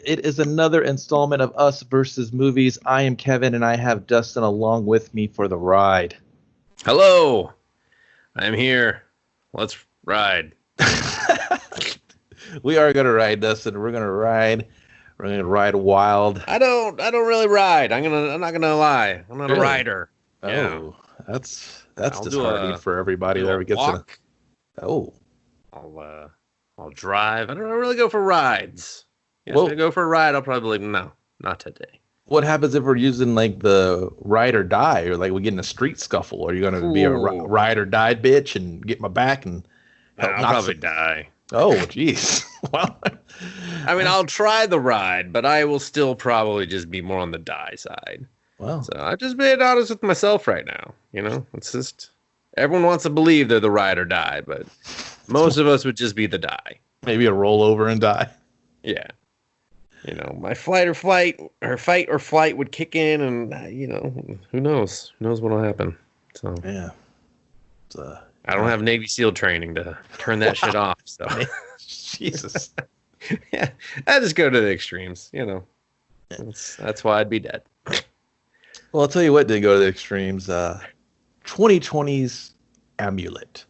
It is another installment of Us versus Movies. I am Kevin, and I have Dustin along with me for the ride. Hello, I'm here. Let's ride. We are gonna ride, Dustin. We're gonna ride. We're gonna ride wild. I don't really ride. I'm not gonna lie. I'm not Really? a rider. Oh, Yeah. that's I'll disheartening for everybody do that a gets walk. Oh, I'll drive. I don't really go for rides. Yes, Well- if I go for a ride, I'll probably no, not today. what happens if we're using like the ride or die, or like we get in a street scuffle? Are you gonna be a Ooh. ride or die bitch and get my back and help I'll knock probably some- die. Oh, jeez. Well, I mean, I'll try the ride, but I will still probably just be more on the die side. well, So I'm just being honest with myself right now. You know, it's just everyone wants to believe they're the ride or die, but most of us would just be the die. maybe a rollover and die. Yeah. You know, my fight or flight would kick in, and who knows? Who knows what'll happen? So Yeah. I don't have Navy SEAL training to turn that shit off. So Jesus. yeah, I just go to the extremes. You know, that's why I'd be dead. Well, I'll tell you what did go to the extremes. 2020's Amulet.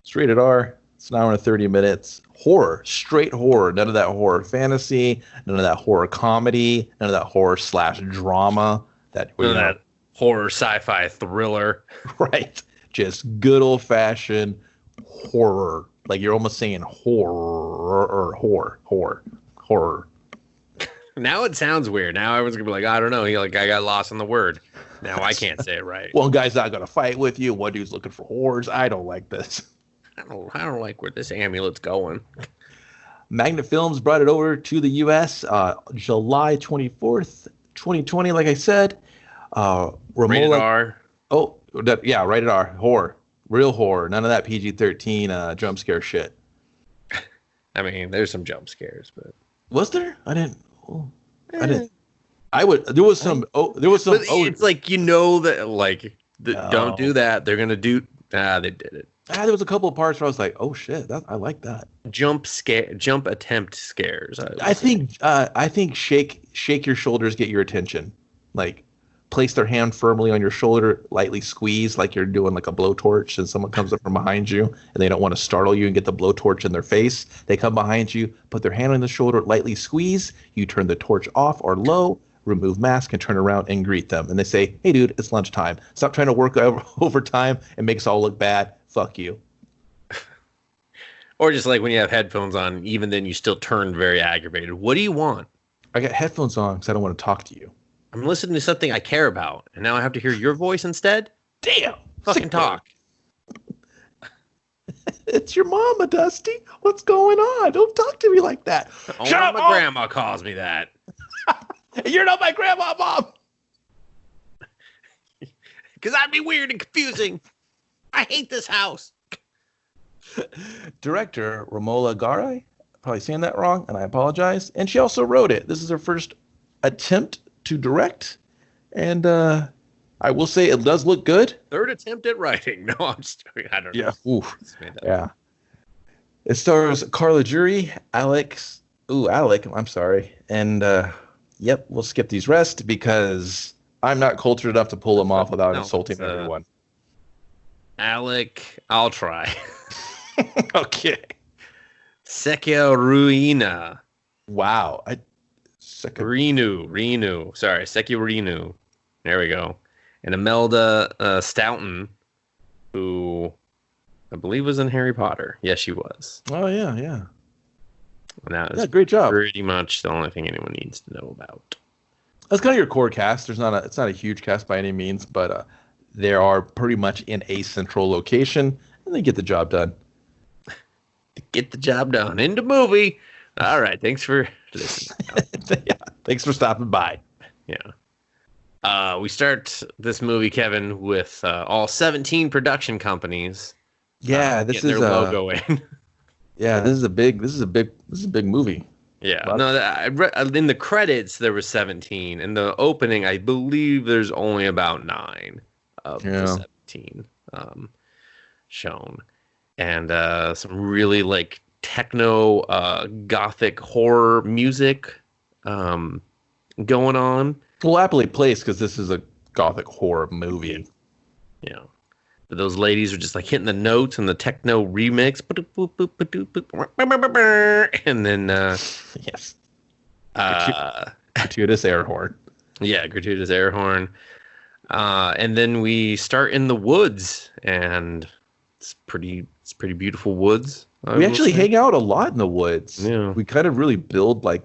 It's rated R. It's an hour and 30 minutes. Horror. Straight horror. None of that horror fantasy. None of that horror comedy. None of that horror / drama. That horror sci-fi thriller. Right. Just good old fashioned horror. Like you're almost saying horror. Now it sounds weird. Now everyone's gonna be like, I don't know. I got lost in the word. Now I can't say it right. One guy's not gonna fight with you. One dude's looking for horrors. I don't like this. I don't like where this amulet's going. Magnet Films brought it over to the U.S. July 24th, 2020. Like I said, Rated R. Oh, yeah, rated R. Horror, real horror. None of that PG-13 jump scare shit. I mean, there's some jump scares, but Was there? I didn't. I would. There was some. There was some. But it's like that. No. Don't do that. They're gonna do. They did it. There was a couple of parts where I was like, "Oh shit, I like that." Jump attempt scares. I think shake your shoulders, get your attention. Like place their hand firmly on your shoulder, lightly squeeze like you're doing like a blowtorch, and someone comes up from behind you and they don't want to startle you and get the blowtorch in their face. They come behind you, put their hand on the shoulder, lightly squeeze. You turn the torch off or low, remove mask, and turn around and greet them. And they say, "Hey, dude, it's lunchtime. Stop trying to work overtime and make us all look bad. Fuck you." Or just like when you have headphones on, even then you still turn very aggravated. What do you want? I got headphones on because I don't want to talk to you. I'm listening to something I care about, and now I have to hear your voice instead? Damn. Fucking talk. It's your mama, Dusty. What's going on? Don't talk to me like that. Oh, Shut up, my Mom. grandma calls me that. You're not my grandma, Mom. Because I'd be weird and confusing. I hate this house. Director Romola Garai, probably saying that wrong, and I apologize. And she also wrote it. This is her first attempt to direct, and I will say it does look good. Third attempt at writing. No, I'm just joking. I don't know. Yeah. Oof. Yeah. It stars Carla Juri, Alec. I'm sorry. And yep, we'll skip these rest because I'm not cultured enough to pull them off without insulting everyone. Alec, I'll try. Okay. Sekio Ruina. Wow. Renu. Sorry, Sekio Renu. There we go. And Imelda Staunton, who I believe was in Harry Potter. Yes, she was. Oh, yeah. And that was great job. Pretty much the only thing anyone needs to know about. That's kind of your core cast. It's not a huge cast by any means, but they are pretty much in a central location, and they get the job done. Get the job done. Into movie. All right. Thanks for listening. Yeah. Thanks for stopping by. Yeah. We start this movie, Kevin, with all 17 production companies. Yeah, this is their logo in. Yeah, this is a big movie. Yeah. No, I read, in the credits there was 17. In the opening, I believe there's only about 9 of the 17 shown. And some really like techno gothic horror music going on. Well, aptly placed because this is a gothic horror movie. Yeah. But those ladies are just like hitting the notes and the techno remix. And then yes. Gratuitous air horn. Yeah, gratuitous air horn. And then we start in the woods, and it's pretty beautiful woods. We actually hang out a lot in the woods. Yeah. We kind of really build like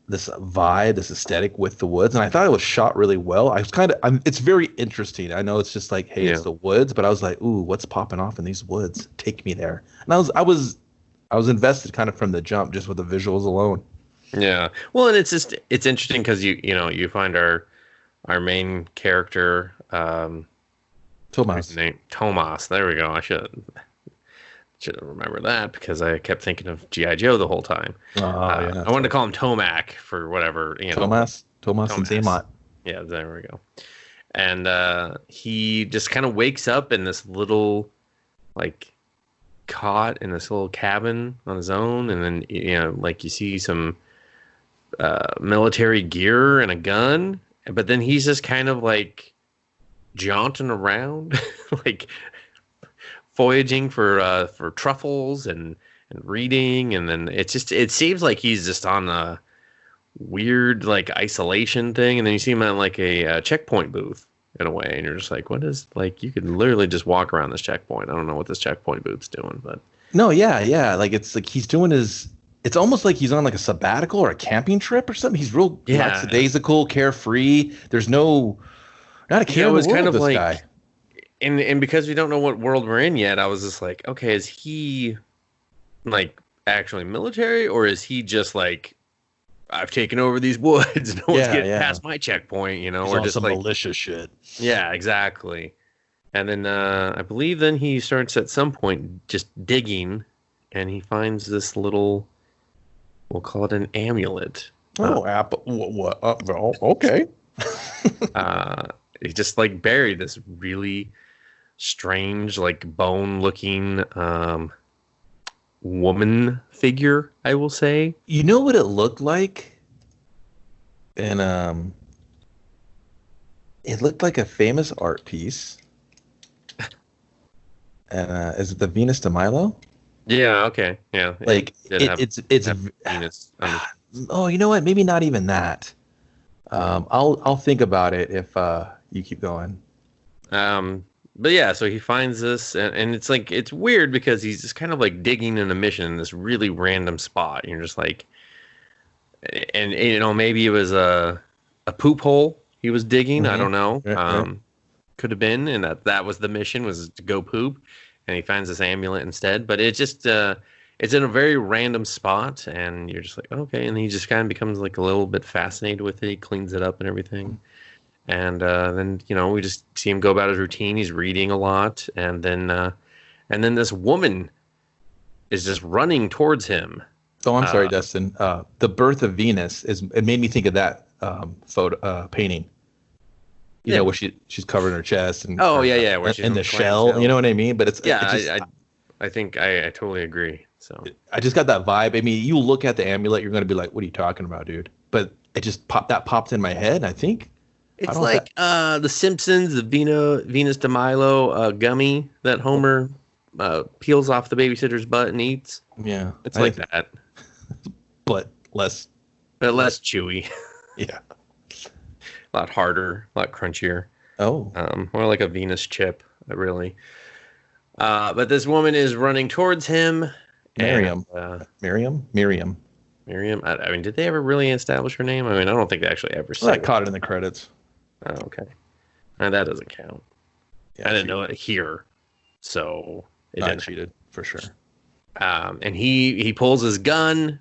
this vibe, this aesthetic with the woods, and I thought it was shot really well. It's very interesting. I know it's just like, hey, it's the woods, but I was like, ooh, what's popping off in these woods? Take me there. And I was invested kind of from the jump, just with the visuals alone. Yeah. Well, and it's interesting because you find our main character, Tomas. Tomas. There we go. I should have remembered that because I kept thinking of G.I. Joe the whole time. I wanted to call him Tomac for whatever. Tomas and Zaymot. Yeah, there we go. And he just kind of wakes up in this little, like, cot in this little cabin on his own, and then like you see some military gear and a gun, but then he's just kind of like jaunting around, like foraging for truffles and reading, and then it seems like he's just on a weird like isolation thing, and then you see him at like a checkpoint booth in a way, and you're just like, what is, like, you could literally just walk around this checkpoint. I don't know what this checkpoint booth's doing, but no, yeah, like it's like he's doing it's almost like he's on like a sabbatical or a camping trip or something. He's real lackadaisical, carefree. There's not a care in the world kind of this like, guy. And because we don't know what world we're in yet, I was just like, okay, is he like actually military, or is he just like, I've taken over these woods, no one's getting past my checkpoint, He's or on just some like malicious shit. Yeah, exactly. And then I believe then he starts at some point just digging, and he finds this little, we'll call it an amulet. What? Okay. He just like buried this really strange, like bone-looking woman figure, I will say. You know what it looked like? And it looked like a famous art piece. And is it the Venus de Milo? Yeah. Okay. Yeah. Like it's Venus. Oh, you know what? Maybe not even that. I'll think about it if you keep going. But yeah, so he finds this, and it's like, it's weird because he's just kind of like digging in a mission in this really random spot. And you're just like, and maybe it was a poop hole he was digging. Mm-hmm. I don't know. Right. Could have been, and that was the mission, was to go poop, and he finds this amulet instead. But it just it's in a very random spot, and you're just like, okay. And he just kind of becomes like a little bit fascinated with it. He cleans it up and everything. And then we just see him go about his routine. He's reading a lot, and then this woman is just running towards him. Oh, I'm sorry, Dustin. The Birth of Venus it made me think of that photo painting. You know, where she's covering her chest and where she's in the shell. You know what I mean? But I think I totally agree. So I just got that vibe. I mean, you look at the amulet, you're going to be like, "What are you talking about, dude?" But it just popped in my head. I think. It's like the Simpsons, the Venus de Milo gummy that Homer peels off the babysitter's butt and eats. Yeah, it's like that, but less chewy. Yeah, a lot harder, a lot crunchier. Oh, more like a Venus chip, really. But this woman is running towards him. Miriam. Miriam. I mean, did they ever really establish her name? I mean, I don't think they actually ever said. I caught it in the credits. Oh, okay. That doesn't count. Yeah, I didn't know it here, so it didn't. Cheated for sure. And he pulls his gun.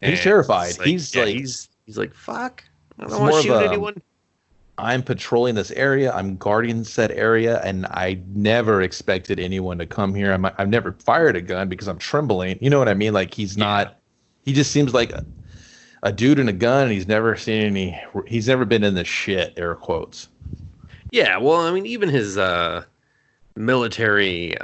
He's terrified. Like, he's like, fuck. I don't want to shoot anyone. I'm patrolling this area. I'm guarding said area, and I never expected anyone to come here. I've never fired a gun because I'm trembling. You know what I mean? Like he's not. He just seems like a dude in a gun, and he's never been in the shit, air quotes. Yeah, well, I mean, even his military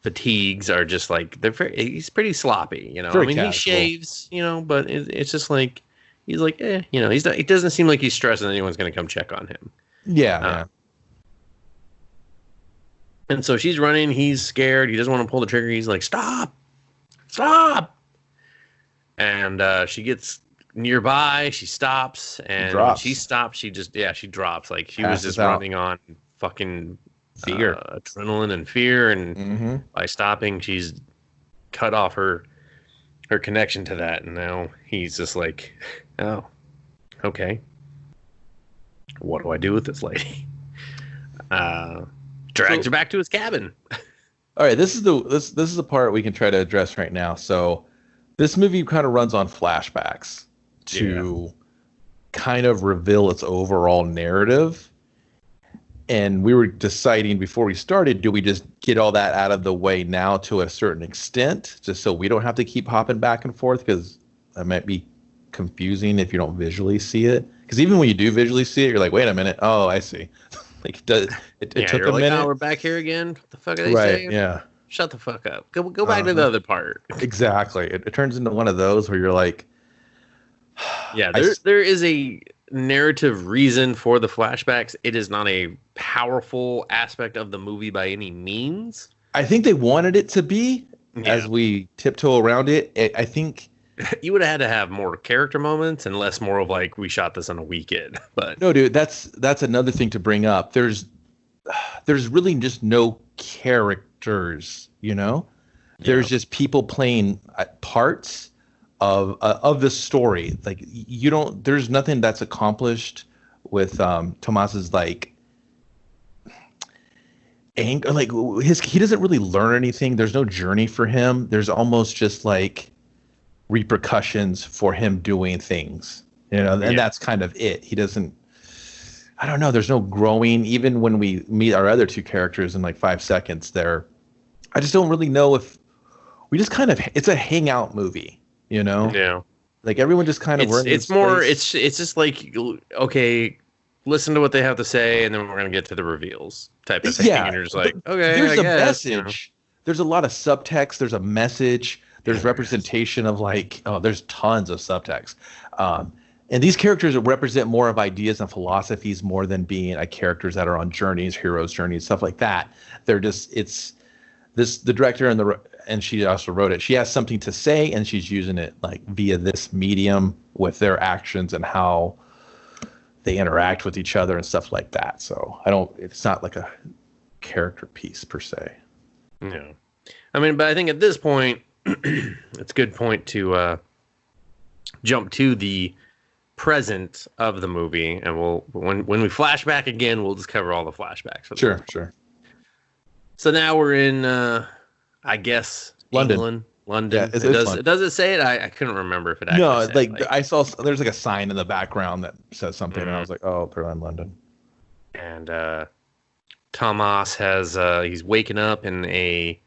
fatigues are just like he's pretty sloppy, you know. Very I mean, casual. he shaves, you know, but it's just like he's like, you know, he's not. It doesn't seem like he's stressing anyone's going to come check on him. Yeah. And so she's running. He's scared. He doesn't want to pull the trigger. He's like, stop. And she gets nearby. She stops, and when she stops, she drops. Like she was just running on fucking fear, adrenaline and fear, and by stopping, she's cut off her connection to that, and now he's just like, oh, okay, what do I do with this lady? Drags her back to his cabin. All right, this is the part we can try to address right now. So this movie kind of runs on flashbacks to kind of reveal its overall narrative. And we were deciding before we started, do we just get all that out of the way now to a certain extent, just so we don't have to keep hopping back and forth, because that might be confusing if you don't visually see it. Because even when you do visually see it, you're like, wait a minute, oh, I see. Like it took a minute. Oh, we're back here again. What the fuck are they saying? Yeah. Shut the fuck up. Go back to the other part. Exactly. It turns into one of those where you're like, yeah, there is a narrative reason for the flashbacks. It is not a powerful aspect of the movie by any means. I think they wanted it to be as we tiptoe around it. I think you would have had to have more character moments and less more of like, we shot this on a weekend. But no, dude, that's another thing to bring up. There's really just no characters, you know. There's just people playing parts of the story. Like there's nothing that's accomplished with Tomas's like anger. Like he doesn't really learn anything. There's no journey for him. There's almost just like repercussions for him doing things, you know, and that's kind of it. He doesn't, I don't know, there's no growing. Even when we meet our other two characters in like 5 seconds there, I just don't really know if we just kind of, it's a hangout movie, you know? Yeah. Like everyone just kind of it's more place. It's just like, okay, listen to what they have to say and then we're gonna get to the reveals type of thing. And you're just like, okay, there's I guess, message, you know? There's a lot of subtext, there's a message. There's representation of like, there's tons of subtext. And these characters represent more of ideas and philosophies more than being characters that are on journeys, heroes' journeys, stuff like that. They're just, the director and she also wrote it. She has something to say and she's using it like via this medium with their actions and how they interact with each other and stuff like that. So it's not like a character piece per se. Yeah. I mean, but I think at this point, it's a good point to jump to the present of the movie, and when we flash back again, we'll just cover all the flashbacks. Sure. So now we're in, I guess, London. Yeah, does it say it? I couldn't remember if it actually no, said like it. I saw there's like a sign in the background that says something, and I was like, oh, they're in London. And Tomas has he's waking up in a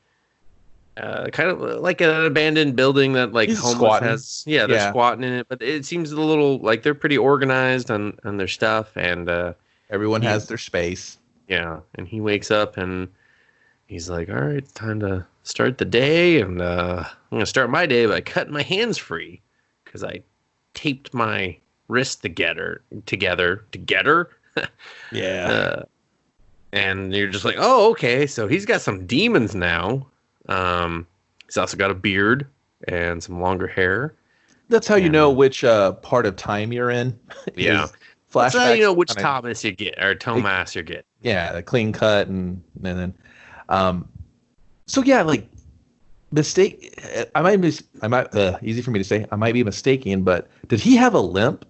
kind of like an abandoned building that like he's homeless squatting. has. Yeah, they're squatting in it, but it seems a little like they're pretty organized on their stuff, and everyone has their space. Yeah, and he wakes up and he's like, all right, it's time to start the day, and I'm gonna start my day by cutting my hands free because I taped my wrist together. Yeah. And you're just like, oh, okay, so he's got some demons now. He's also got a beard and some longer hair. That's how you know which part of time you're in. Yeah. That's how you know which Thomas you get, or Tomas you get. Yeah, the clean cut and then so yeah, like mistake I might easy for me to say, I might be mistaken, but did he have a limp?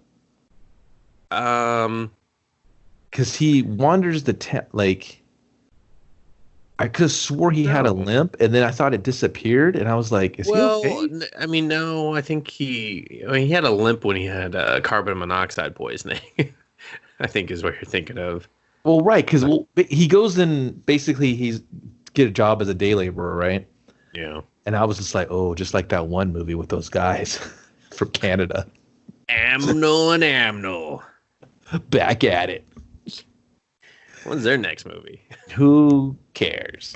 Because he wanders the I could have swore he had a limp, and then I thought it disappeared, and I was like, is he okay? I mean, no, I think he had a limp when he had carbon monoxide poisoning, I think is what you're thinking of. Well, right, because he goes in, basically he's get a job as a day laborer, right? Yeah. And I was just like, oh, just like that one movie with those guys from Canada. Amno. Back at it. When's their next movie? Who cares?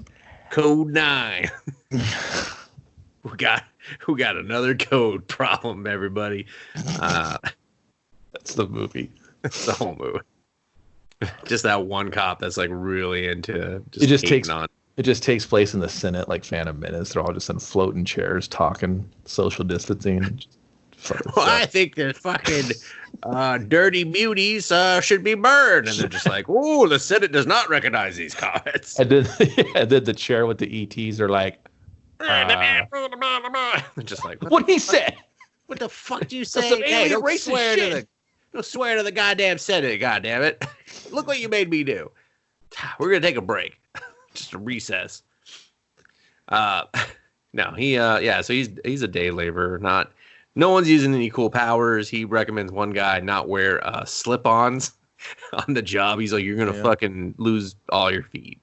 Code 9. We got another code problem, everybody. That's the movie. That's the whole movie. Just that one cop that's like really into It just takes place in the Senate, like Phantom Menace. They're all just in floating chairs, talking, social distancing. Well, I think the fucking dirty beauties should be burned, and they're just like, "Oh, the Senate does not recognize these comments." And then, the chair with the ETs are like, just like, what did he say? What the fuck do you say? Hey, don't swear to the goddamn Senate, goddammit. Look what you made me do. We're gonna take a break. Just a recess. No, so he's a day laborer. No one's using any cool powers. He recommends one guy not wear slip-ons on the job. He's like, you're gonna fucking lose all your feet.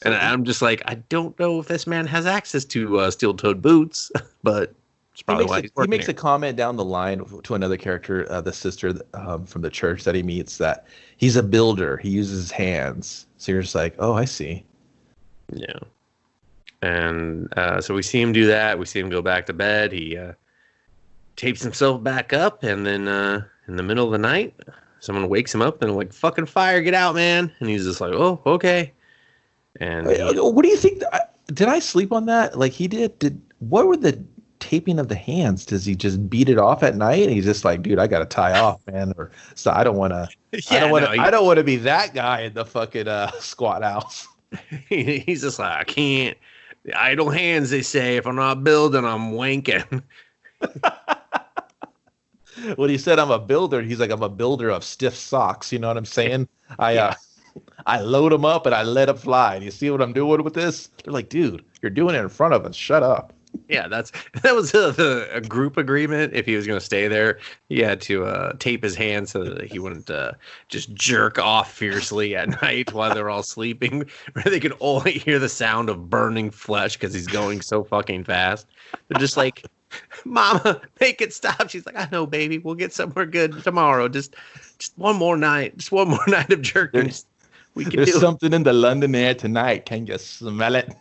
And I'm just like, I don't know if this man has access to steel-toed boots, but it's probably why he makes a comment down the line to another character, the sister from the church that he meets, that he's a builder. He uses his hands. So you're just like, oh, I see. Yeah. And so we see him do that. We see him go back to bed. He tapes himself back up, and then in the middle of the night, someone wakes him up and like, fucking fire, get out, man. And he's just like, oh, okay. And what do you think? Did I sleep on that? Like he did? What were the taping of the hands? Does he just beat it off at night? And he's just like, dude, I got to tie off, man. Or so I don't want to. I don't want to be that guy in the fucking squat house. He's just like, I can't. Idle hands, they say. If I'm not building, I'm wanking. When he said I'm a builder, he's like, I'm a builder of stiff socks. You know what I'm saying? I load them up and I let them fly. And you see what I'm doing with this? They're like, dude, you're doing it in front of us. Shut up. Yeah, that was a group agreement. If he was going to stay there, he had to tape his hands so that he wouldn't just jerk off fiercely at night while they're all sleeping, where they could only hear the sound of burning flesh because he's going so fucking fast. They're just like, Mama, make it stop. She's like, I know, baby. We'll get somewhere good tomorrow. Just one more night. Just one more night of jerking. There's something in the London air tonight. Can you smell it?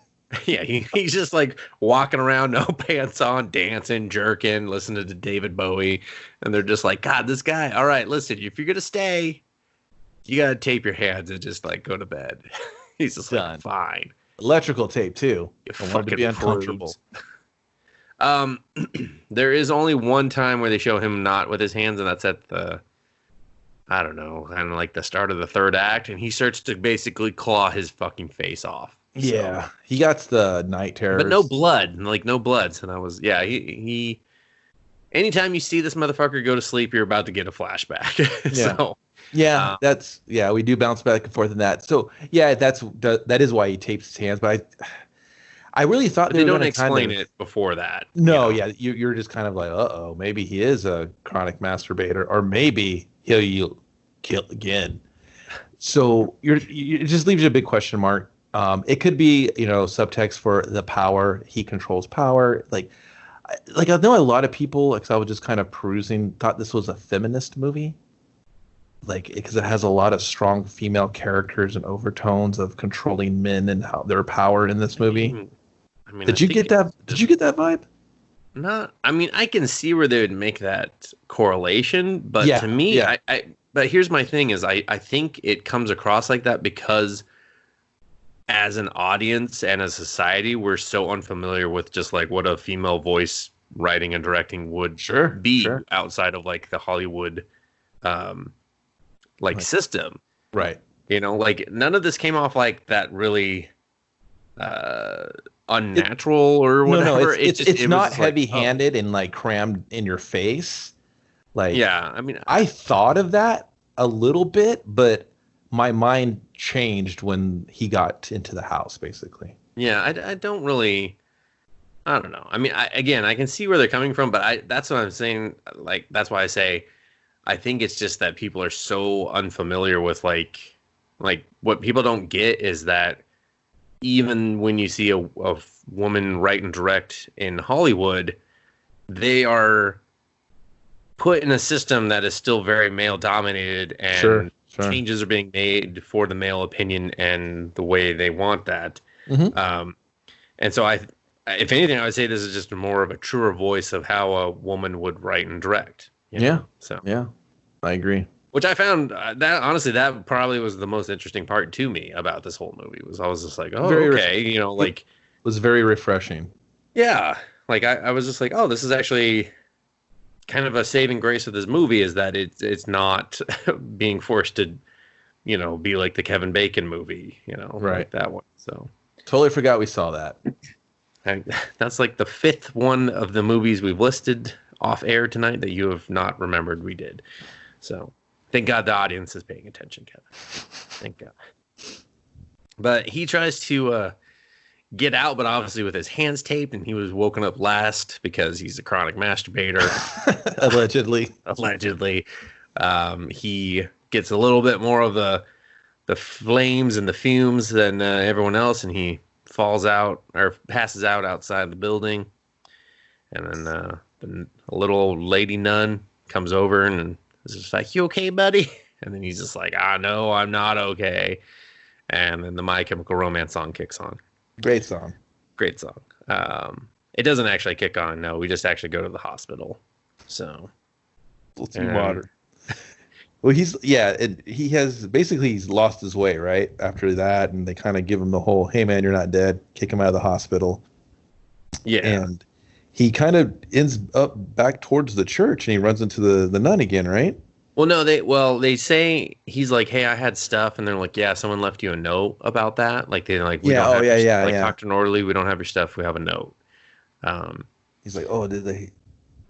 Yeah, he's just like walking around, no pants on, dancing, jerking, listening to David Bowie. And they're just like, God, this guy. All right, listen, if you're going to stay, you got to tape your hands and just like go to bed. He's just done. Like, fine. Electrical tape, too. I wanted to be uncomfortable. There is only one time where they show him not with his hands, and that's at the, I don't know, kind of like the start of the third act. And he starts to basically claw his fucking face off. Yeah, so, he got the night terrors. But no blood. So that was, he anytime you see this motherfucker go to sleep, you're about to get a flashback. We do bounce back and forth in that. So, yeah, that is why he tapes his hands. But I really thought they don't explain it before that. No, you're just kind of like, uh-oh, maybe he is a chronic masturbator, or maybe he'll kill again. So it just leaves you a big question mark. It could be, subtext for the power. He controls power. Like I know a lot of people, because I was just kind of perusing, thought this was a feminist movie. Like, because it has a lot of strong female characters and overtones of controlling men and how their power in this movie. Did you get that vibe? Not. I mean, I can see where they would make that correlation, but to me, but here's my thing: is I think it comes across like that because, as an audience and as a society, we're so unfamiliar with just like what a female voice writing and directing would be outside of like the Hollywood, system, right? Like none of this came off like that really. Unnatural or whatever. No, it's not heavy-handed and like crammed in your face. Like, yeah, I mean, I thought of that a little bit, but my mind changed when he got into the house, basically. Yeah, I don't really. I don't know. I mean, I can see where they're coming from, but that's what I'm saying. Like, that's why I say I think it's just that people are so unfamiliar with like what people don't get is that. Even when you see a woman write and direct in Hollywood, they are put in a system that is still very male dominated, and changes are being made for the male opinion and the way they want that. Mm-hmm. And so if anything, I would say this is just more of a truer voice of how a woman would write and direct. Yeah. So yeah, I agree. Which I found that honestly, that probably was the most interesting part to me about this whole movie. Was I was just like, oh, okay, like it was very refreshing. Yeah, like I was just like, oh, this is actually kind of a saving grace of this movie is that it's not being forced to, be like the Kevin Bacon movie, right? Like that one. So totally forgot we saw that. That's like the 5th one of the movies we've listed off air tonight that you have not remembered we did. So. Thank God the audience is paying attention, Kevin. Thank God. But he tries to get out, but obviously with his hands taped, and he was woken up last because he's a chronic masturbator. Allegedly. Allegedly. He gets a little bit more of the flames and the fumes than everyone else, and he falls out or passes out outside the building. And then a little old lady nun comes over and is just like, you okay, buddy? And then he's just like, no, I'm not okay. And then the My Chemical Romance song kicks on. Great song. Great song. It doesn't actually kick on. No, we just actually go to the hospital. So. Let's see water. Well, he's lost his way, right? After that, and they kind of give him the whole, hey, man, you're not dead. Kick him out of the hospital. Yeah. And he kind of ends up back towards the church, and he runs into the nun again, right? Well, no, they say he's like, hey, I had stuff, and they're like, yeah, someone left you a note about that. Like we don't have Dr. Norley, we don't have your stuff, we have a note. He's like, oh, did they?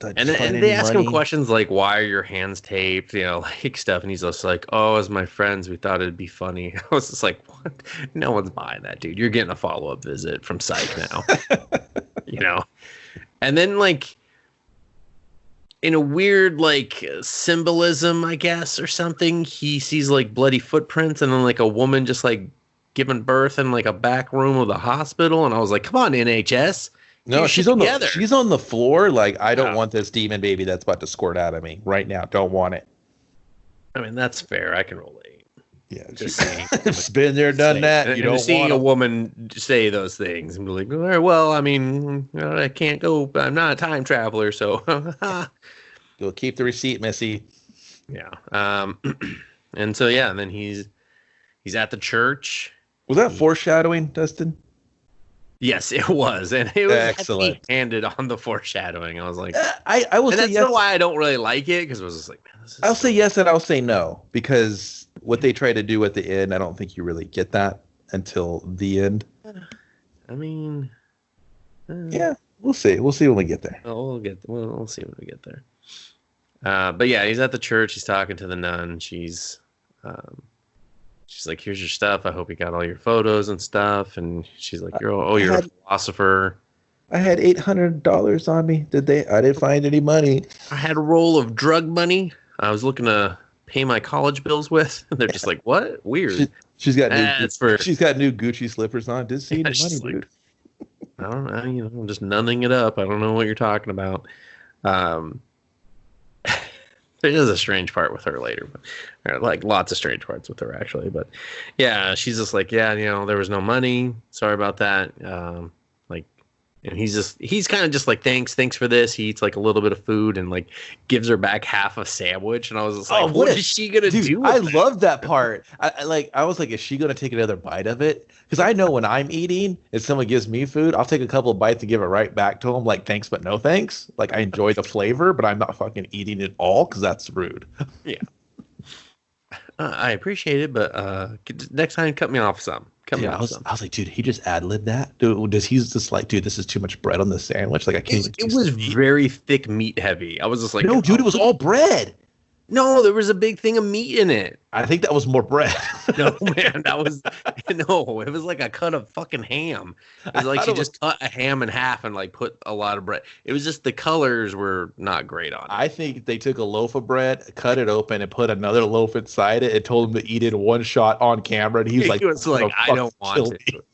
And they ask him questions like, why are your hands taped? Like stuff, and he's just like, oh, as my friends, we thought it'd be funny. I was just like, what? No one's buying that, dude. You're getting a follow-up visit from Psych now. And then, like, in a weird, like, symbolism, I guess, or something, he sees, like, bloody footprints and then, like, a woman just, like, giving birth in, like, a back room of the hospital. And I was like, come on, NHS. No, she's on the floor. Like, I don't want this demon baby that's about to squirt out of me right now. Don't want it. I mean, that's fair. I can relate. Yeah, just saying. It's been there, done that. You don't seeing a woman say those things and be like, all right, well, I mean, I can't go. I'm not a time traveler, so you'll keep the receipt, Missy. Yeah. And so and then he's at the church. Was that foreshadowing, Dustin? Yes, it was, and it was excellent. Handed on the foreshadowing. I was like, I will say yes. That's why I don't really like it because it was just like, man, this is I'll say yes and I'll say no because what they try to do at the end, I don't think you really get that until the end. I mean, yeah, we'll see. We'll see when we get there. We'll see when we get there. But yeah, he's at the church. He's talking to the nun. She's like, here's your stuff. I hope you got all your photos and stuff. And she's like, you're a philosopher. I had $800 on me. I didn't find any money. I had a roll of drug money I was looking to pay my college bills with. And they're just like, what? Weird. She's got new Gucci slippers on. Didn't see any money, dude. I don't know. I'm just nunning it up. I don't know what you're talking about. There is a strange part with her later, but like lots of strange parts with her actually. But yeah, she's just like, yeah, there was no money. Sorry about that. And he's kind of just like, thanks for this. He eats like a little bit of food and like gives her back half a sandwich. And I was just like, what is she gonna do? I love that part. I was like, is she gonna take another bite of it? Because I know when I'm eating, if someone gives me food, I'll take a couple of bites and give it right back to them. Like, thanks, but no thanks. Like, I enjoy the flavor, but I'm not fucking eating it all because that's rude. Yeah. I appreciate it, but next time, cut me off some. I was like, dude, he just ad-libbed that? Dude, he's just like, dude, this is too much bread on the sandwich. Like, I can't even It was very thick meat heavy. I was just like, no, dude, it was all bread. No, there was a big thing of meat in it. I think that was more bread. No, man, it was like a cut of fucking ham. It was like she just cut a ham in half and like put a lot of bread. It was just the colors were not great on it. I think they took a loaf of bread, cut it open, and put another loaf inside it and told him to eat it in one shot on camera. And he was like, I don't want it.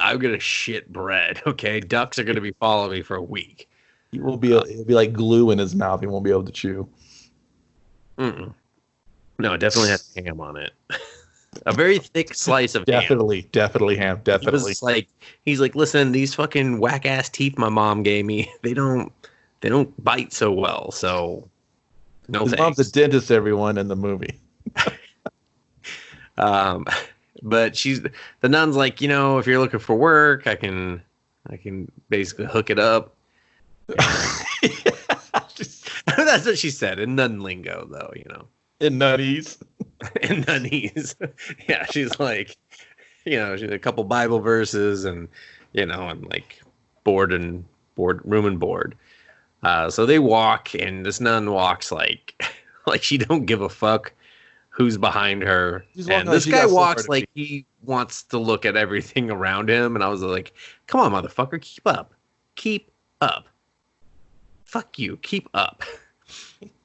I'm going to shit bread, okay? Ducks are going to be following me for a week. It'll be like glue in his mouth. He won't be able to chew. Mm-mm. No, it definitely has ham on it. A very thick slice of ham. Definitely ham. Definitely. He's like, listen, these fucking whack ass teeth my mom gave me, they don't bite so well. So no His thanks. mom's a dentist, everyone in the movie. But the nun's like, if you're looking for work, I can basically hook it up. That's what she said in nun lingo, though, In nutties. In nunnies. Yeah, she's like, she's a couple Bible verses and, and like room and board. So they walk, and this nun walks like she don't give a fuck who's behind her. And this guy walks like he wants to look at everything around him. And I was like, come on, motherfucker, keep up. Keep up. Fuck you, keep up.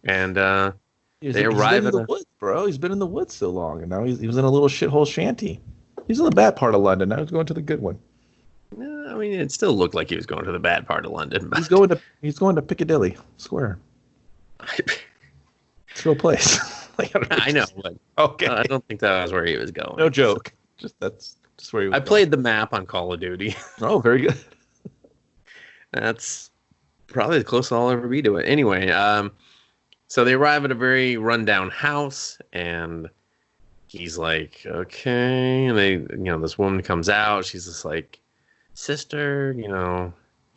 And they arrive in the woods, bro. He's been in the woods so long, and now he was in a little shithole shanty. He's in the bad part of London. Now he's going to the good one. I mean, it still looked like he was going to the bad part of London. But... He's going to Piccadilly Square. It's a real place. I know, but okay. I don't think that was where he was going. No joke. That's just where he was. I played the map on Call of Duty. Oh, very good. That's probably the closest I'll ever be to it. Anyway, so they arrive at a very rundown house, and he's like, okay. And they, this woman comes out. She's just like, sister,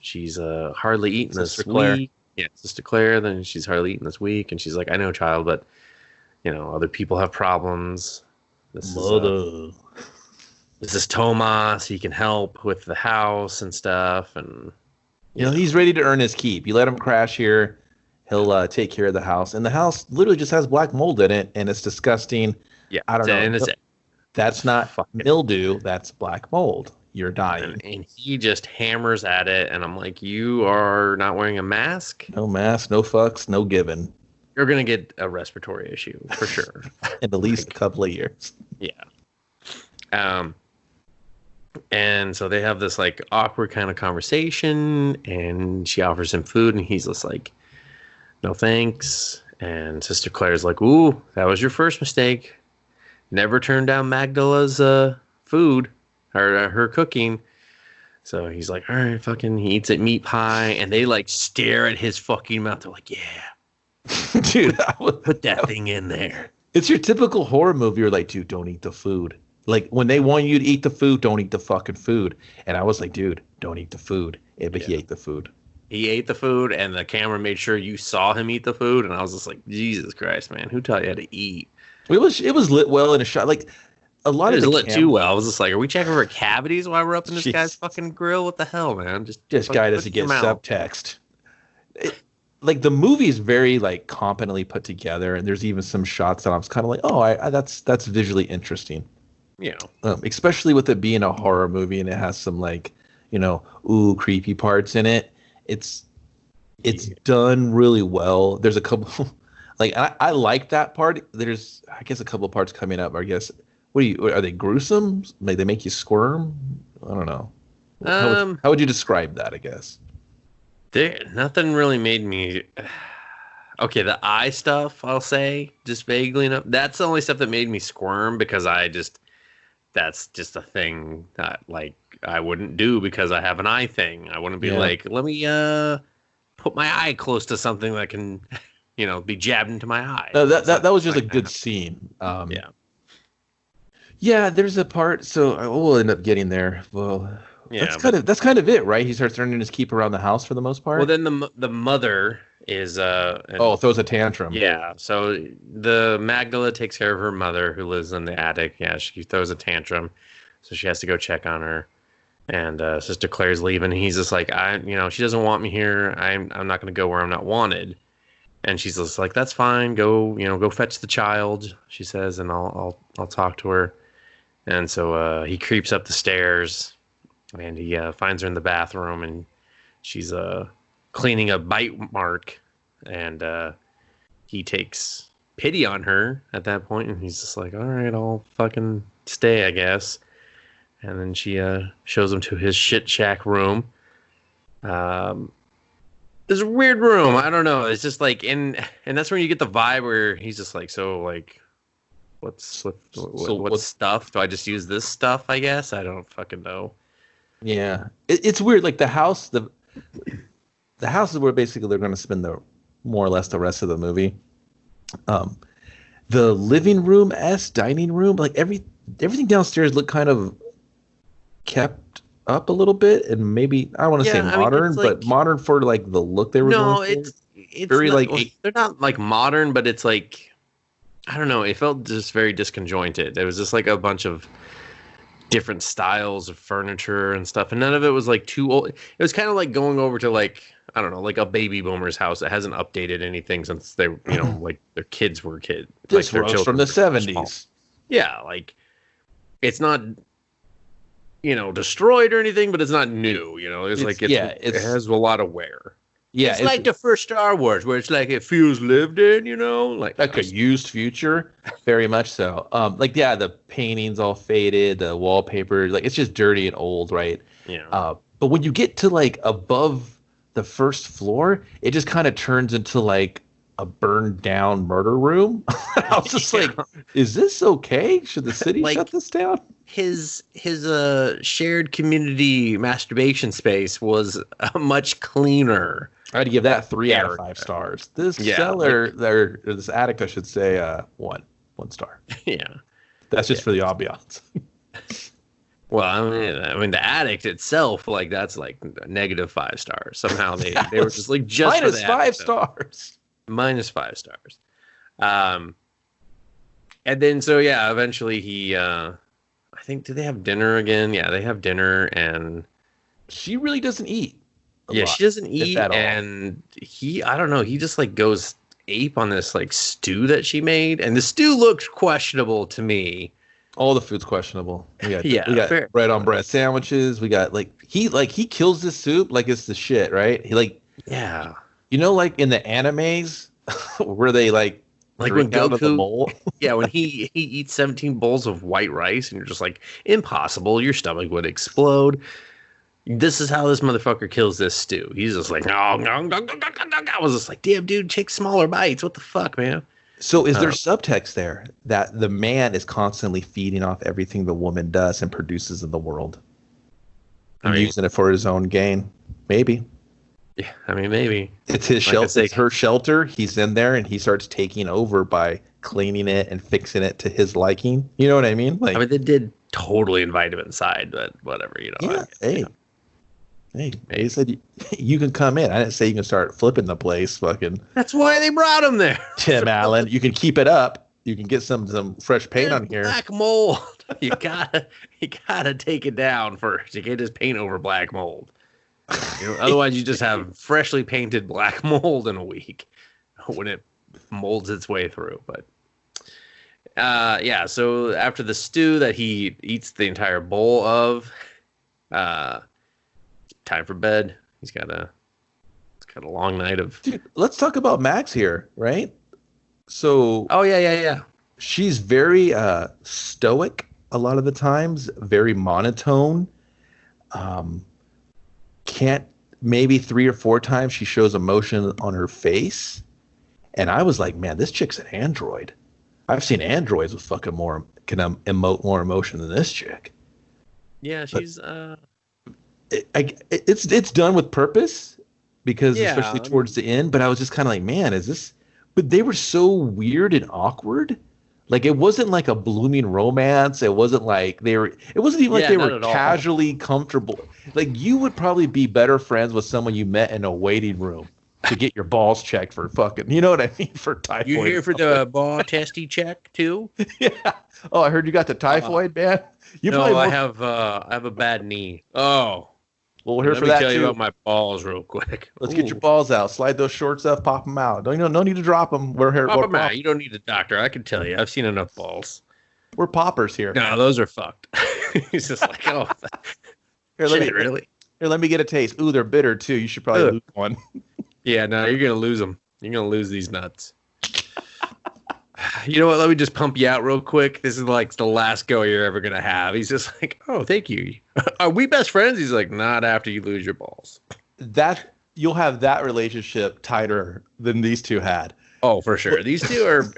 she's hardly eaten this week. Yeah, Sister Claire. Then she's hardly eaten this week. And she's like, I know, child, but, other people have problems. This is Tomas. He can help with the house and stuff. And, he's ready to earn his keep. You let him crash here, he'll take care of the house. And the house literally just has black mold in it, and it's disgusting. Yeah, I don't know. That's not mildew. That's black mold. You're dying. And he just hammers at it, and I'm like, you are not wearing a mask? No mask, no fucks, no given. You're going to get a respiratory issue, for sure. In at least a couple of years. Yeah. And so they have this, like, awkward kind of conversation, and she offers him food, and he's just like, no thanks. And Sister Claire's like, ooh, that was your first mistake. Never turn down Magdala's food. Her cooking. So he's like, all right, fucking, he eats a meat pie, and they like stare at his fucking mouth. They're like, yeah, dude, put that thing in there. It's your typical horror movie. You're like, dude, don't eat the food. Like when they want you to eat the food, don't eat the fucking food. And I was like, dude, don't eat the food. But he ate the food. He ate the food, and the camera made sure you saw him eat the food. And I was just like, Jesus Christ, man, who taught you how to eat? It was lit well in a shot. Like a lot of it lit too well. I was just like, are we checking for cavities while we're up in this guy's fucking grill? What the hell, man? This guy doesn't get subtext. Like the movie is very like competently put together, and there's even some shots that I was kind of like, oh, that's visually interesting. Yeah. Especially with it being a horror movie and it has some like, creepy parts in it. It's done really well. There's a couple, like I like that part. There's I guess a couple of parts coming up. I guess are they gruesome? Like they make you squirm? I don't know. How would you describe that? I guess. Nothing really made me. Okay, the eye stuff, I'll say, just vaguely enough. That's the only stuff that made me squirm because that's just a thing that like I wouldn't do because I have an eye thing. I wouldn't be like, let me put my eye close to something that can, be jabbed into my eye. No, that was just a good scene. Yeah, there's a part. So we'll end up getting there. Well, yeah, that's kind of it, right? He starts earning his keep around the house for the most part. Well, then the mother is throws a tantrum. Yeah, so the Magdala takes care of her mother who lives in the attic. Yeah, she throws a tantrum, so she has to go check on her. And Sister Claire's leaving. And he's just like, she doesn't want me here. I'm not going to go where I'm not wanted. And she's just like, that's fine. Go fetch the child. She says, and I'll talk to her. And so he creeps up the stairs, and he finds her in the bathroom, and she's cleaning a bite mark, and he takes pity on her at that point, and he's just like, all right, I'll fucking stay, I guess. And then she shows him to his shit shack room. It's a weird room. I don't know. It's just like and that's when you get the vibe where he's just like, so like, What's stuff? Do I just use this stuff? I guess I don't fucking know. Yeah, it's weird. Like the house is where basically they're going to spend more or less the rest of the movie. The living room dining room, like everything downstairs looked kind of kept up a little bit, and maybe I don't want to say modern, but modern for like the look they were going for. It's very not, like they're not like modern, but it's like I don't know. It felt just very disconjointed. It was just like a bunch of different styles of furniture and stuff, and none of it was like too old. It was kind of like going over to like I don't know, like a baby boomer's house that hasn't updated anything since they, like their kids were kids. This like was from the 70s. Yeah, like it's not, destroyed or anything, but it's not new. It has a lot of wear. Yeah, it's like the first Star Wars, where it's like it feels lived in, like a used future, very much so. The paintings all faded, the wallpaper, like it's just dirty and old, right? Yeah. But when you get to like above the first floor, it just kind of turns into like a burned down murder room. I was just like, is this okay? Should the city shut this down? His shared community masturbation space was much cleaner. I'd give that 3 out of 5 stars. This this attic, I should say, 1 star. Yeah, that's just for the ambiance. Well, I mean, the attic itself, like that's like -5 stars. Somehow they were just like minus 5 stars. Minus 5 stars. And then eventually he, I think, do they have dinner again? Yeah, they have dinner, and she really doesn't eat. She doesn't eat, and I don't know, he just like goes ape on this like stew that she made, and the stew looked questionable to me. All the food's questionable. We got bread on bread sandwiches. We got he kills this soup like it's the shit, right? He like like in the animes where they like when Goku when he eats 17 bowls of white rice, and you're just like, impossible, your stomach would explode. This is how this motherfucker kills this stew. He's just like, no. I was just like, damn, dude, take smaller bites. What the fuck, man? So is there subtext there that the man is constantly feeding off everything the woman does and produces in the world? And using it for his own gain? Maybe. Yeah, I mean, maybe. It's his shelter. It's her shelter. He's in there, and he starts taking over by cleaning it and fixing it to his liking. You know what I mean? Like, they did totally invite him inside, but whatever, Yeah, Hey, he said you can come in. I didn't say you can start flipping the place. Fucking. That's why they brought him there. Tim Allen, you can keep it up. You can get some fresh paint on here. Black mold. You gotta take it down first. You can't just paint over black mold. Otherwise, you just have freshly painted black mold in a week when it molds its way through. But so after the stew that he eats the entire bowl of, time for bed. He's got a long night of. Dude, let's talk about Max here, right? So. Oh yeah. She's very stoic a lot of the times, very monotone. Can't maybe 3 or 4 times she shows emotion on her face, and I was like, man, this chick's an android. I've seen androids with fucking can emote more emotion than this chick. Yeah, she's it's done with purpose because especially towards the end. But I was just kind of like, man, is this? But they were so weird and awkward. Like it wasn't like a blooming romance. It wasn't like they were. It wasn't even like they were casually comfortable. Like you would probably be better friends with someone you met in a waiting room to get your balls checked for fucking. You know what I mean? For typhoid. You here for the ball testy check too? Yeah. Oh, I heard you got the typhoid, man. I have a bad knee. Oh. Well, we're here for that too. Let me tell you about my balls real quick. Let's get your balls out. Slide those shorts up. Pop them out. No need to drop them. We're here. Pop them out. You don't need a doctor. I can tell you. I've seen enough balls. We're poppers here. No, those are fucked. He's just like, oh, really? Here, let me get a taste. Ooh, they're bitter too. You should probably lose one. Yeah, no, you're gonna lose them. You're gonna lose these nuts. You know what? Let me just pump you out real quick. This is like the last go you're ever going to have. He's just like, oh, thank you. Are we best friends? He's like, not after you lose your balls. You'll have that relationship tighter than these two had. Oh, for sure. These two are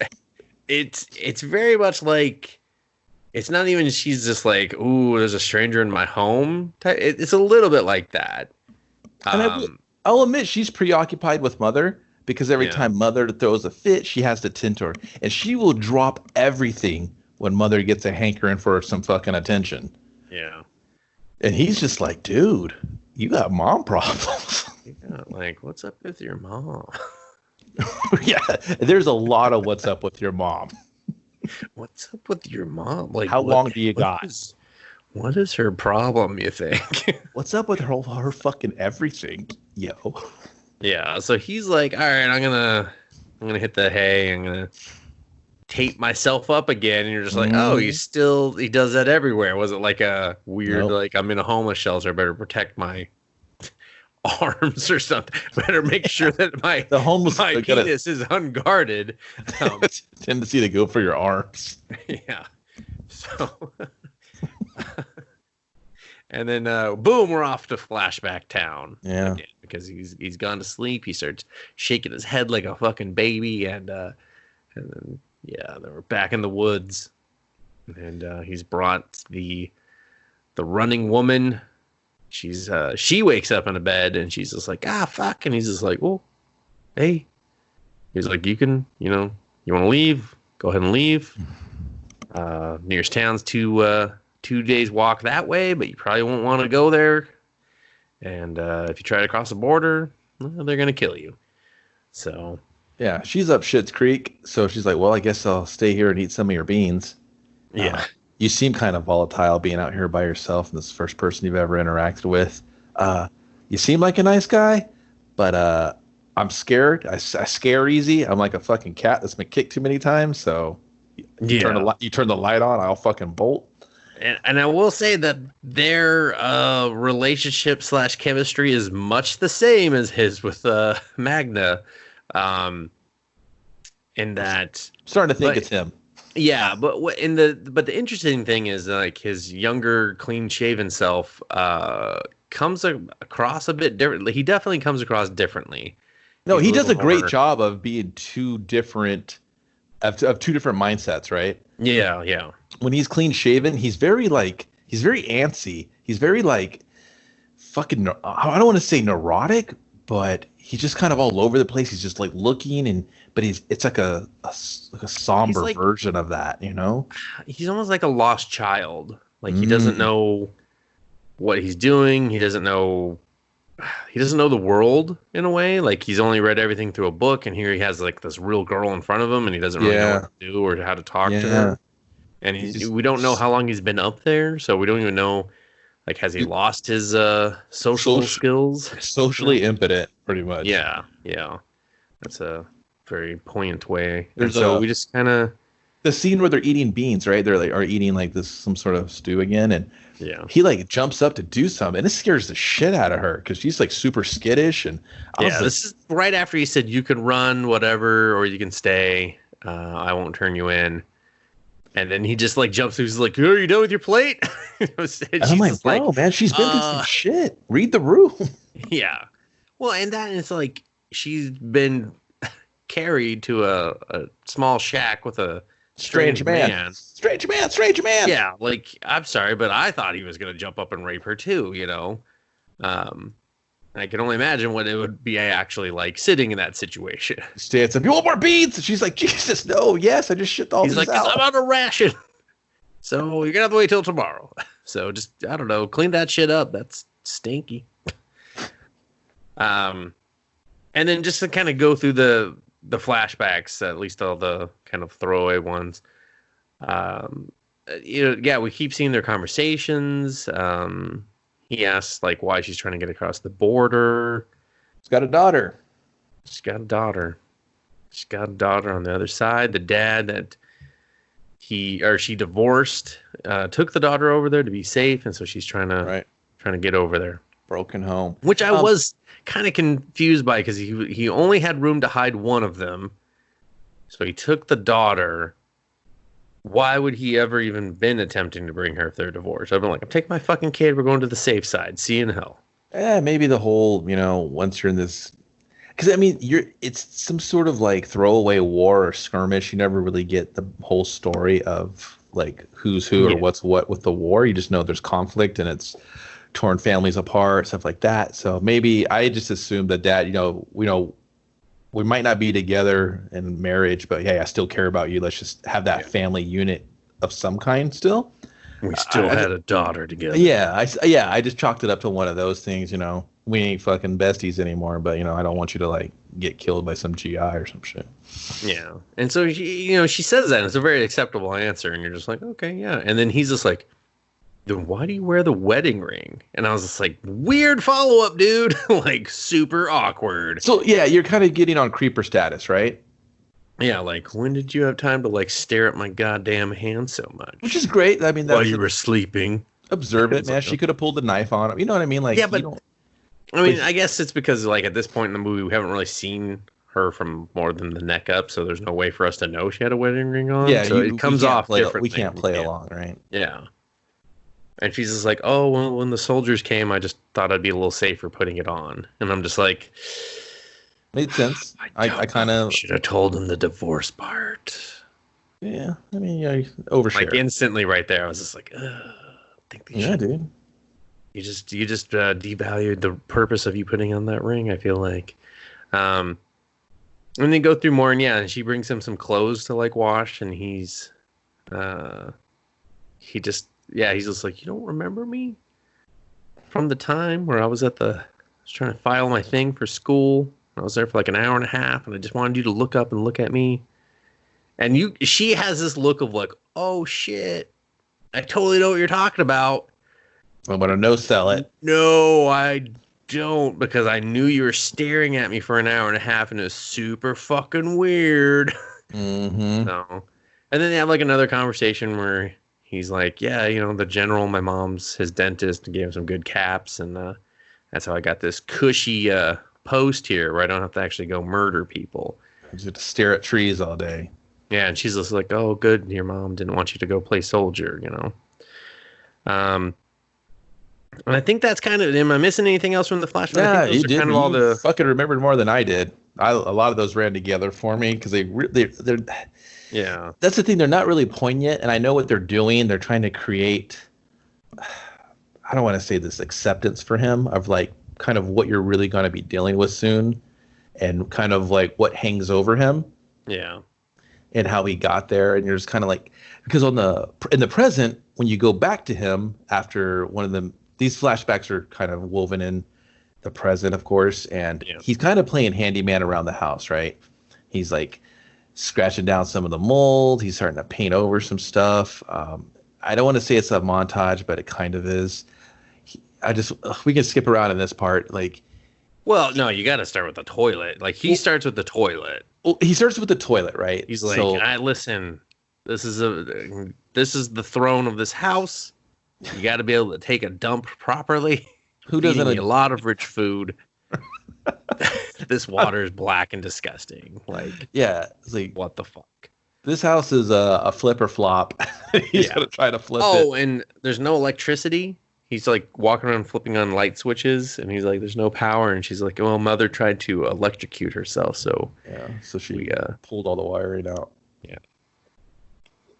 it's very much like, it's not even she's just like, ooh, there's a stranger in my home. It's a little bit like that. And I'll admit she's preoccupied with Mother because every time Mother throws a fit, she has to tend to her. And she will drop everything when Mother gets a hankering for some fucking attention. Yeah. And he's just like, dude, you got mom problems. Yeah, like, what's up with your mom? Yeah, there's a lot of what's up with your mom. What's up with your mom? Like, how long do you got? What is her problem, you think? What's up with her fucking everything, yo? Yeah, so he's like, all right, I'm gonna hit the hay. I'm gonna tape myself up again. And you're just like, oh, he does that everywhere. Was it like a weird, like, I'm in a homeless shelter, I better protect my arms or something? Better make sure that my penis is unguarded. Tendency to go for your arms. Yeah. So, and then boom, we're off to flashback town. Yeah. Again, because he's gone to sleep. He starts shaking his head like a fucking baby, and then then we're back in the woods, and he's brought the running woman. She wakes up in a bed, and she's just like, fuck, and he's just like, well, hey, he's like, you want to leave? Go ahead and leave. Nearest town's 2 days walk that way, but you probably won't want to go there. And if you try to cross the border, they're gonna kill you. So yeah, she's up Schitt's Creek, so she's like, well, I guess I'll stay here and eat some of your beans. Yeah. You seem kind of volatile being out here by yourself, and this first person you've ever interacted with. You seem like a nice guy, but I'm scared. I scare easy. I'm like a fucking cat that's been kicked too many times, so you turn the light on, I'll fucking bolt. And I will say that their relationship / chemistry is much the same as his with Magna. In that, I'm starting to think it's him. Yeah, but the interesting thing is, like, his younger, clean-shaven self comes across a bit differently. He definitely comes across differently. No, he does a great job of being two different mindsets, right? Yeah, yeah. When he's clean-shaven, he's very antsy. He's very like fucking. I don't want to say neurotic, but he's just kind of all over the place. He's just like looking, but it's like a somber version of that, you know? He's almost like a lost child. Like, he doesn't know what he's doing. He doesn't know the world in a way. Like, he's only read everything through a book, and here he has like this real girl in front of him, and he doesn't really know what to do or how to talk to her. And we don't know how long he's been up there, so we don't even know. Like, has he lost his social skills? Socially impotent, pretty much. Yeah, yeah. That's a very poignant way. So we just kind of... The scene where they're eating beans, right? They're are eating like some sort of stew again, and he like jumps up to do something, and it scares the shit out of her because she's like super skittish. And this is right after he said, you can run, whatever, or you can stay. I won't turn you in. And then he just like jumps through. He's like, "Are you done with your plate?" And I'm like, "No, man, she's been through some shit. Read the room." Yeah. Well, and that is like, she's been carried to a small shack with a strange man. Strange man. Yeah, like, I'm sorry, but I thought he was gonna jump up and rape her too. You know. I can only imagine what it would be actually like sitting in that situation. Stands up, you want more beans? And she's like, Jesus, no, yes, I just shit all these out. He's like, I'm on a ration. So you're gonna have to wait till tomorrow. So just, I don't know, clean that shit up. That's stinky. And then just to kind of go through the flashbacks, at least all the kind of throwaway ones. We keep seeing their conversations. He asks, like, why she's trying to get across the border. She's got a daughter. She's got a daughter on the other side. The dad that she divorced took the daughter over there to be safe, and so she's trying to get over there. Broken home. Which I was kind of confused by, because he only had room to hide one of them. So he took the daughter. Why would he ever even been attempting to bring her if they're divorced? I've been like, I'm taking my fucking kid. We're going to the safe side. See you in hell. Yeah, maybe the whole, once you're in this... Because I mean, it's some sort of like throwaway war or skirmish. You never really get the whole story of like who's who or what's what with the war. You just know there's conflict and it's torn families apart, stuff like that. So maybe I just assumed that Dad, we might not be together in marriage, but hey, I still care about you. Let's just have that family unit of some kind still. We still had a daughter together. Yeah, I just chalked it up to one of those things, We ain't fucking besties anymore, but I don't want you to like get killed by some GI or some shit. Yeah, and so she says that, and it's a very acceptable answer, and you're just like, okay, yeah. And then he's just like, then why do you wear the wedding ring? And I was just like, weird follow up, dude. Like super awkward. So yeah, you're kind of getting on creeper status, right? Yeah, like when did you have time to like stare at my goddamn hand so much? Which is great. I mean, while you were sleeping. Observe it, man. She could have pulled the knife on him. You know what I mean? Like, yeah, but I mean, I guess it's because like at this point in the movie, we haven't really seen her from more than the neck up, so there's no way for us to know she had a wedding ring on. Yeah, so it comes off different. We can't play along, right? Yeah. And she's just like, oh, well, when the soldiers came, I just thought I'd be a little safer putting it on. And I'm just like, made sense. I kind of should have told him the divorce part. Yeah, I mean, overshare. Like instantly, right there, I was just like, dude. You just devalued the purpose of you putting on that ring. I feel like, and they go through more, and she brings him some clothes to like wash, and he's just like, you don't remember me from the time where I was trying to file my thing for school. I was there for like an hour and a half, and I just wanted you to look up and look at me. And she has this look of like, oh shit, I totally know what you're talking about. I'm gonna no-sell it. No, I don't, because I knew you were staring at me for an hour and a half, and it was super fucking weird. Mm-hmm. So, and then they have like another conversation where he's like, yeah, the general, my mom's his dentist, gave him some good caps, and that's how I got this cushy post here where I don't have to actually go murder people. I just have to stare at trees all day. Yeah, and she's just like, oh, good, your mom didn't want you to go play soldier, And I think that's kind of. Am I missing anything else from the flashback? Yeah, you did. Kind of all the fucking remembered more than I did. A lot of those ran together for me because they're. Yeah, that's the thing. They're not really poignant, and I know what they're doing. They're trying to create. I don't want to say this acceptance for him of like kind of what you're really going to be dealing with soon, and kind of like what hangs over him. Yeah. And how he got there, and you're just kind of like, because in the present, when you go back to him after one of them, these flashbacks are kind of woven in the present, of course, and he's kind of playing handyman around the house, right? He's like scratching down some of the mold. He's starting to paint over some stuff. I don't want to say it's a montage, but it kind of is. We can skip around in this part, like. Well, no, you got to start with the toilet. Like he starts with the toilet. Well, he starts with the toilet, right? He's like, listen, this is the throne of this house. You got to be able to take a dump properly. Who doesn't eat a lot of rich food? This water is black and disgusting. Like, yeah, it's like, what the fuck? This house is a flip or flop. He's gonna try to flip it. Oh, and there's no electricity. He's like walking around flipping on light switches, and he's like, "There's no power." And she's like, "Well, mother tried to electrocute herself, so so she pulled all the wiring out." Yeah.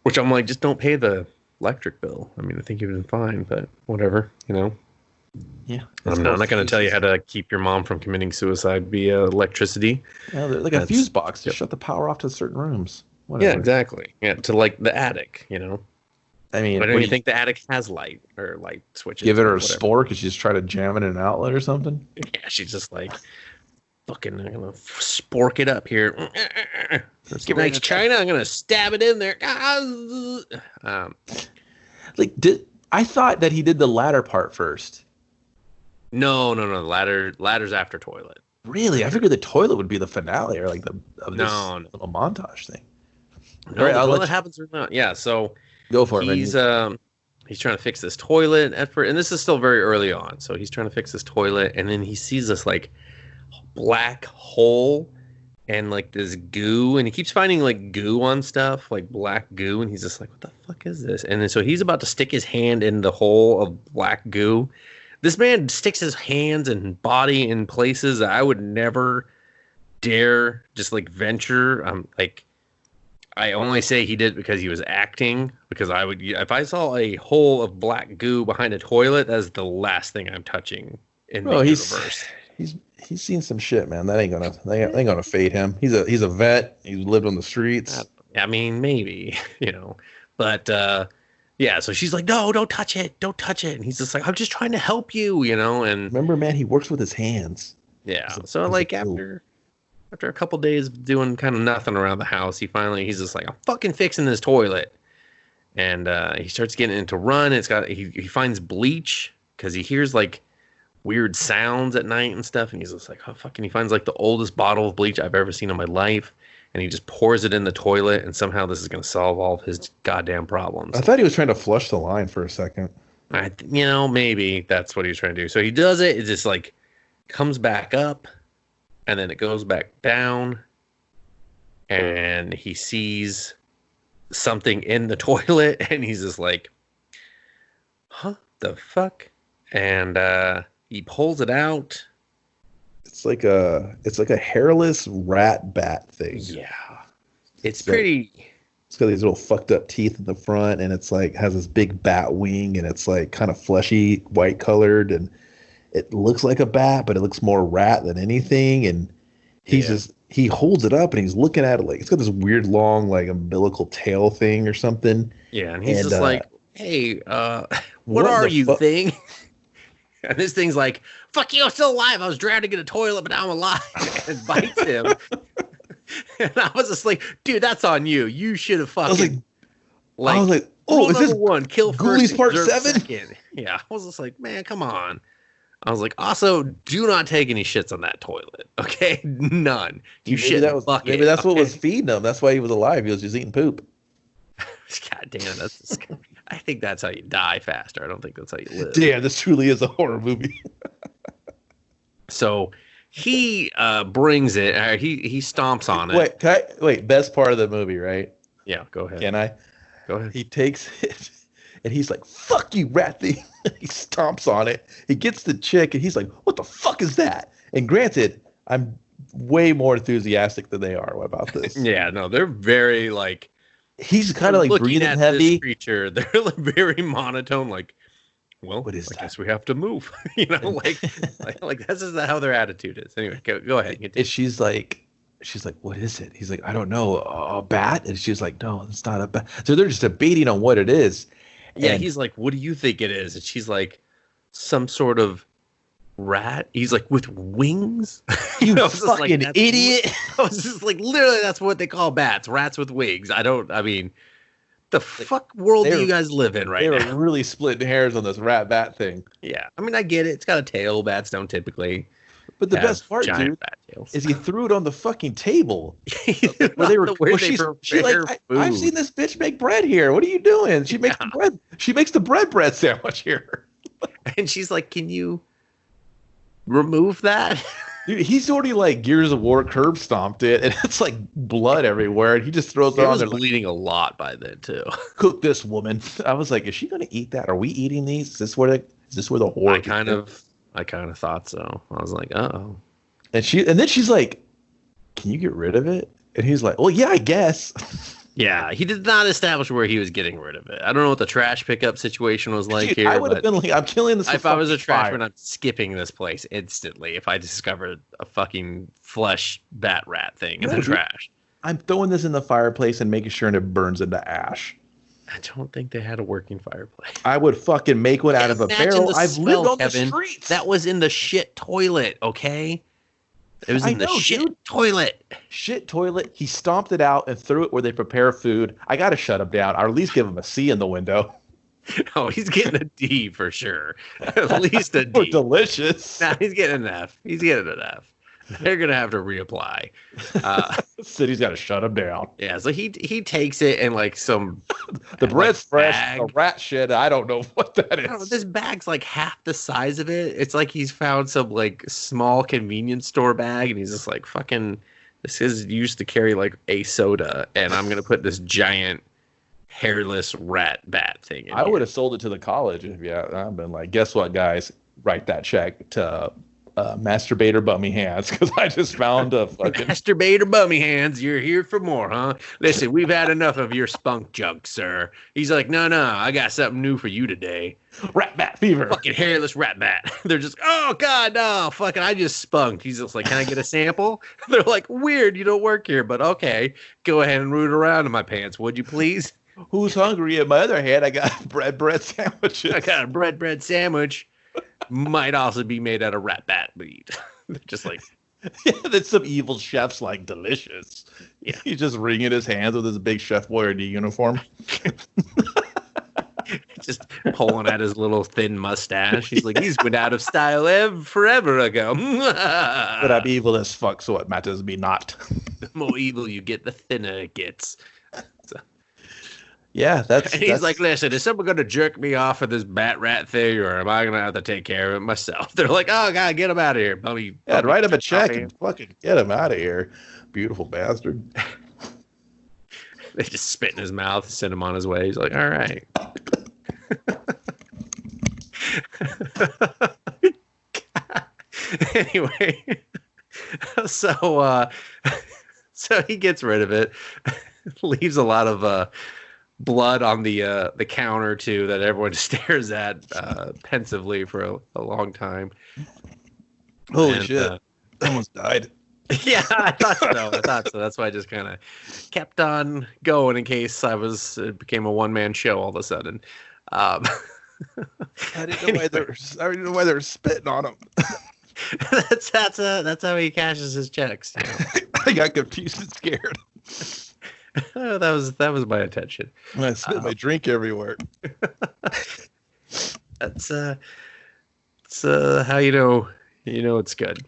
Which I'm like, just don't pay the electric bill. I mean, I think you've been fine, but whatever, Yeah. I'm not going to tell you how to keep your mom from committing suicide via electricity. Yeah, like a fuse box to shut the power off to certain rooms. Whatever. Yeah, exactly. Yeah, to like the attic, I mean, but do you think the attic has light or light switches? Give it her a spore because she's trying to jam it in an outlet or something? Yeah, she's just like, fucking, I'm going to spork it up here. Let's get nice China. I'm going to stab it in there. I thought that he did the ladder part first. No. Ladder's after toilet. Really? I figured the toilet would be the finale or like this little montage thing. No, all right, the toilet happens or not. Yeah, so go for it. He's trying to fix this toilet and this is still very early on. So he's trying to fix this toilet, and then he sees this like black hole and like this goo, and he keeps finding like goo on stuff, like black goo, and he's just like, what the fuck is this? And then so he's about to stick his hand in the hole of black goo. This man sticks his hands and body in places that I would never dare just like venture. Like, I only say he did because he was acting. Because I would, if I saw a hole of black goo behind a toilet, that's the last thing I'm touching in the universe. He's seen some shit, man. That ain't gonna fade him. He's a vet. He's lived on the streets. I mean, maybe, but yeah. So she's like, no, don't touch it, and he's just like, I'm just trying to help you, And remember, man, he works with his hands. Yeah. So like after a couple days of doing kind of nothing around the house, he's just like, I'm fucking fixing this toilet, and he starts getting into run. He finds bleach because he hears like weird sounds at night and stuff, and he's just like, oh fucking, he finds like the oldest bottle of bleach I've ever seen in my life, and he just pours it in the toilet, and somehow this is going to solve all of his goddamn problems. I thought he was trying to flush the line for a second. Maybe that's what he was trying to do. So he does it. It just like comes back up, and then it goes back down, and he sees something in the toilet, and he's just like, huh, the fuck? And he pulls it out. It's like a hairless rat bat thing. Yeah. It's pretty. It's got these little fucked up teeth in the front, and it's like has this big bat wing, and it's like kind of fleshy, white colored, and it looks like a bat, but it looks more rat than anything. And he holds it up and he's looking at it like it's got this weird long like umbilical tail thing or something. Yeah, and he's just like, hey, what are you, thing? And this thing's like, fuck you, I'm still alive. I was drowning in a toilet, but now I'm alive. And bites him. And I was just like, dude, that's on you. You should have fucking. I was like, oh, is this one? Kill Ghoulies first, Part 7? Second. Yeah, I was just like, man, come on. I was like, also, do not take any shits on that toilet, okay? None. You shit in a bucket. Maybe that's what was feeding him. That's why he was alive. He was just eating poop. God damn, I think that's how you die faster. I don't think that's how you live. Damn, this truly is a horror movie. So he brings it. He stomps on it. Wait, best part of the movie, right? Yeah, go ahead. Can I? Go ahead. He takes it, and he's like, fuck you, rat thing. He stomps on it. He gets the chick, and he's like, what the fuck is that? And granted, I'm way more enthusiastic than they are about this. Yeah, no, they're very like. He's kind of like breathing at heavy. This creature, they're like very monotone. Like, well, I guess we have to move. like this is how their attitude is. Anyway, go ahead. And she's like, what is it? He's like, I don't know, a bat. And she's like, no, it's not a bat. So they're just debating on what it is. Yeah, and he's like, what do you think it is? And she's like, some sort of rat. He's like, with wings? You fucking idiot. I was just like, literally, that's what they call bats. Rats with wings. The fuck world do you guys live in right now? They were really splitting hairs on this rat bat thing. Yeah. I mean, I get it. It's got a tail. Bats don't typically. But the best part, dude, is he threw it on the fucking table. Where they were, I've seen this bitch make bread here. What are you doing? She makes the bread. She makes the bread sandwich here. And she's like, can you remove that? Dude, he's already like Gears of War curb stomped it, and it's like blood everywhere, and he just throws it on there. Bleeding a lot by then too. Cook this woman. I was like, is she gonna eat that? Are we eating these? Is this where the horror? I kind of thought so. I was like, uh-oh. And then she's like, can you get rid of it? And he's like, well, yeah, I guess. Yeah, he did not establish where he was getting rid of it. I don't know what the trash pickup situation was like. Dude, here. I would have been like, I'm killing this. If I was a trashman, I'm skipping this place instantly if I discovered a fucking flesh bat rat thing in the trash. I'm throwing this in the fireplace and making sure it burns into ash. I don't think they had a working fireplace. I would fucking make one out of a barrel. I've lived on the streets. That was in the shit toilet, okay? It was in the shit toilet. Shit toilet. He stomped it out and threw it where they prepare food. I got to shut him down, or at least give him a C in the window. Oh, he's getting a D for sure. At least a D. Delicious. Nah, he's getting an F. He's getting an F. They're gonna have to reapply. City's got to shut him down. Yeah, so he takes it and like some the bread's fresh, the rat shit. I don't know what that is. This bag's like half the size of it. It's like he's found some like small convenience store bag, and he's just like, fucking. This is used to carry like a soda, and I'm gonna put this giant hairless rat bat thing in. I would have sold it to the college if I've been like, guess what, guys? Write that check to masturbator bummy hands because I just found a fucking masturbator bummy hands. You're here for more, huh? Listen, we've had enough of your spunk junk, sir. He's like, no, I got something new for you today. rat bat fever. Fucking hairless rat bat. They're just, oh god, no, fucking, I just spunked. He's just like, can I get a sample? They're like, weird, you don't work here, but okay, go ahead and root around in my pants, would you please? Who's hungry? In my other hand, I got bread sandwiches. I got a bread sandwich. Might also be made out of rat bat meat. Just like, yeah, that's some evil chef's like delicious. Yeah, he's just wringing his hands with his big Chef Boyardee uniform. Just pulling at his little thin mustache. He's like, he's been out of style forever ago. But I'm evil as fuck, so it matters me not. The more evil you get, the thinner it gets. So. Yeah, and he's like, listen, is someone going to jerk me off of this bat rat thing, or am I going to have to take care of it myself? They're like, oh, God, get him out of here. Bummy, yeah, write him a check and fucking get him out of here. Beautiful bastard. They just spit in his mouth, send him on his way. He's like, all right. Anyway, so he gets rid of it, leaves a lot of blood on the counter too that everyone stares at pensively for a long time. Holy shit! I almost died. Yeah, I thought so. That's why I just kind of kept on going in case it became a one-man show all of a sudden. I didn't know why they're spitting on him. that's how he cashes his checks. You know? I got confused and scared. That was my attention. I spit my drink everywhere. That's how you know it's good.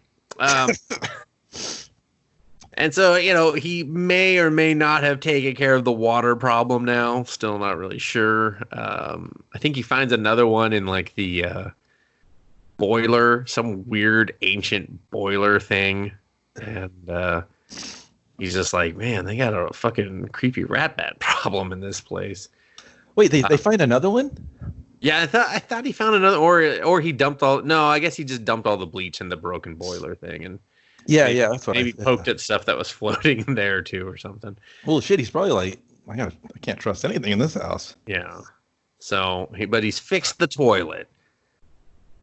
And so, he may or may not have taken care of the water problem now. Still not really sure. I think he finds another one in like the boiler, some weird ancient boiler thing. And he's just like, man, they got a fucking creepy rat bat problem in this place. Wait, they find another one? Yeah, I thought he found another, or he dumped all. No, I guess he just dumped all the bleach in the broken boiler thing, and that's what maybe poked at stuff that was floating in there too, or something. Well, shit, he's probably like, I can't trust anything in this house. Yeah. So, but he's fixed the toilet,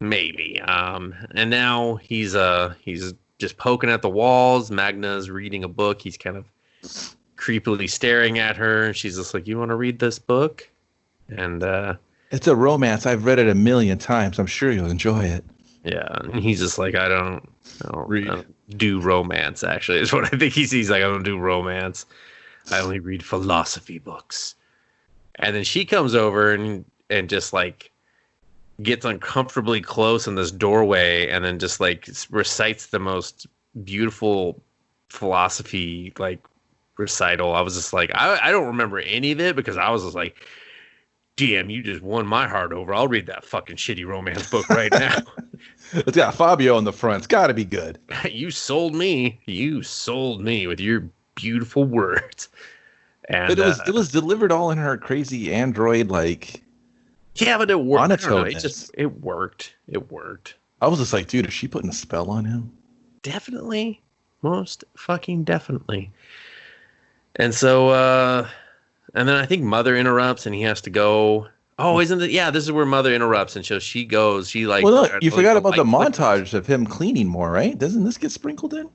maybe. And now he's just poking at the walls. Magna's reading a book. He's kind of creepily staring at her. She's just like, "You want to read this book?" And it's a romance. I've read it a million times. I'm sure you'll enjoy it. Yeah, and he's just like, I don't do romance, actually, is what I think he sees. Like, I don't do romance. I only read philosophy books. And then she comes over and just, like, gets uncomfortably close in this doorway and then just, like, recites the most beautiful philosophy, like, recital. I was just like, I don't remember any of it because I was just like, damn, you just won my heart over. I'll read that fucking shitty romance book right now. It's got Fabio on the front. It's got to be good. You sold me. You sold me with your beautiful words. And but it was delivered all in her crazy android like. Yeah, but it worked. It worked. It worked. I was just like, dude, is she putting a spell on him? Definitely, most fucking definitely. And so, and then I think Mother interrupts, and he has to go. Oh, isn't it? Yeah, this is where Mother interrupts, and so she goes. She like. Well, no, you forgot about the montage of him cleaning more, right? Doesn't this get sprinkled in?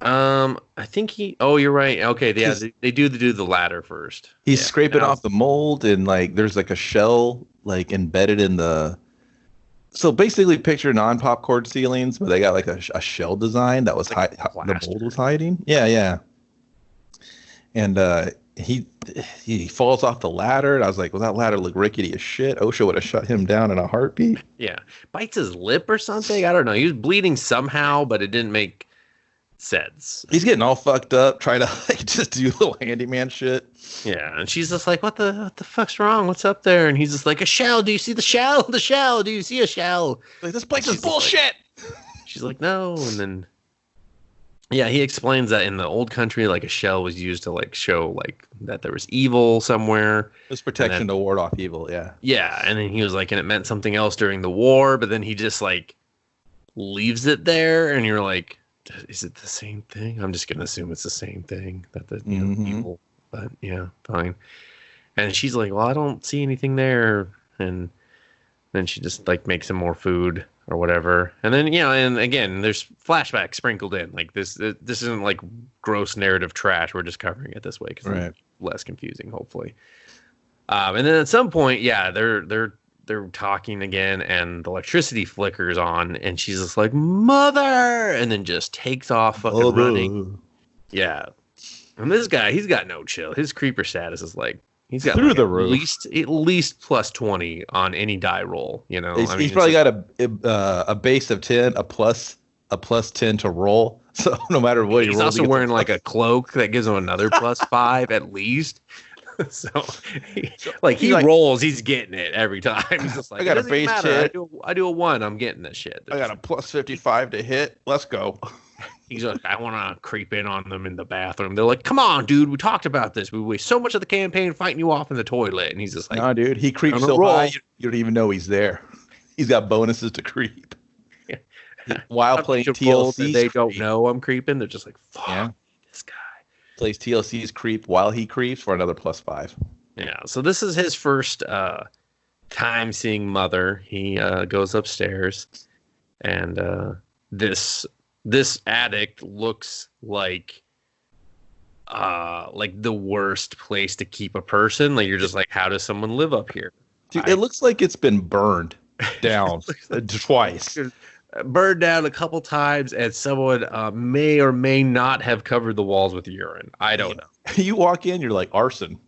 I think he. Oh, you're right. Okay, yeah, they do the ladder first. He's scraping off the mold, and like there's like a shell like embedded in the. So basically, picture non-popcorn ceilings, but they got like a shell design that was the mold was hiding. Yeah. And he falls off the ladder, and I was like, well, that ladder looked rickety as shit. OSHA would have shut him down in a heartbeat. Yeah. Bites his lip or something. I don't know. He was bleeding somehow, but it didn't make sense. He's getting all fucked up, trying to like just do little handyman shit. Yeah. And she's just like, what the fuck's wrong? What's up there? And he's just like, a shell. Do you see the shell? The shell. Do you see a shell? Like, this place is bullshit. She's like, no. And then, yeah, he explains that in the old country, like a shell was used to like show like that there was evil somewhere. It was protection to ward off evil, yeah. Yeah, and then he was like, and it meant something else during the war, but then he just like leaves it there, and you're like, is it the same thing? I'm just gonna assume it's the same thing that the people. But yeah, fine. And she's like, well, I don't see anything there, and then she just like makes him more food or whatever. And then and again, there's flashbacks sprinkled in. Like this isn't like gross narrative trash. We're just covering it this way because it's less confusing, hopefully. And then at some point, they're talking again, and the electricity flickers on, and she's just like, "Mother!" and then just takes off fucking running. Yeah. And this guy, he's got no chill. His creeper status is like, he's got through the roof. At least plus 20 on any die roll. He's probably got a base of 10, a plus 10 to roll. So no matter what, he's also wearing like a cloak that gives him another plus 5 at least. So he rolls, he's getting it every time. He's just like, I got a base 10. I do a 1, I'm getting this shit. I got a plus 55 to hit. Let's go. He's like, I want to creep in on them in the bathroom. They're like, come on, dude. We talked about this. We waste so much of the campaign fighting you off in the toilet. And he's just like, nah, dude. He creeps so high, you don't even know he's there. He's got bonuses to creep. Yeah. While playing TLC, they don't know I'm creeping. They're just like, fuck this guy. Plays TLC's creep while he creeps for another plus 5. Yeah. So this is his first time seeing Mother. He goes upstairs, and this attic looks like the worst place to keep a person. Like, you're just like, how does someone live up here? Dude, it looks like it's been burned down twice. Burned down a couple times, and someone may or may not have covered the walls with urine. I don't know. You walk in, you're like, arson.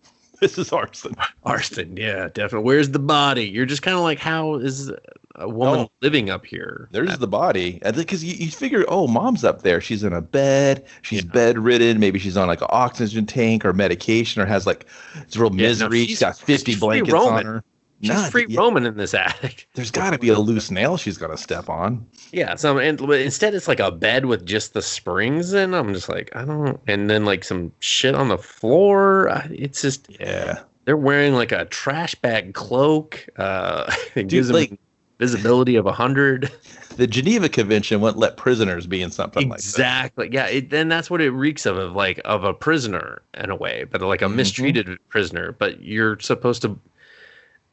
This is arson. Arson, yeah, definitely. Where's the body? You're just kind of like, how is a woman living up here? There's the body. Because you figure, mom's up there. She's in a bed. She's bedridden. Maybe she's on like an oxygen tank or medication, or has like it's real misery. She's got 50 blankets on her. She's free roaming in this attic. There's got to be a loose nail she's got to step on. Yeah, instead it's like a bed with just the springs in. I'm just like, I don't. And then like some shit on the floor. It's just They're wearing like a trash bag cloak. It gives them visibility of 100. The Geneva Convention wouldn't let prisoners be in something like that. Exactly. Yeah. Then that's what it reeks of a prisoner in a way, but like a mistreated prisoner. But you're supposed to,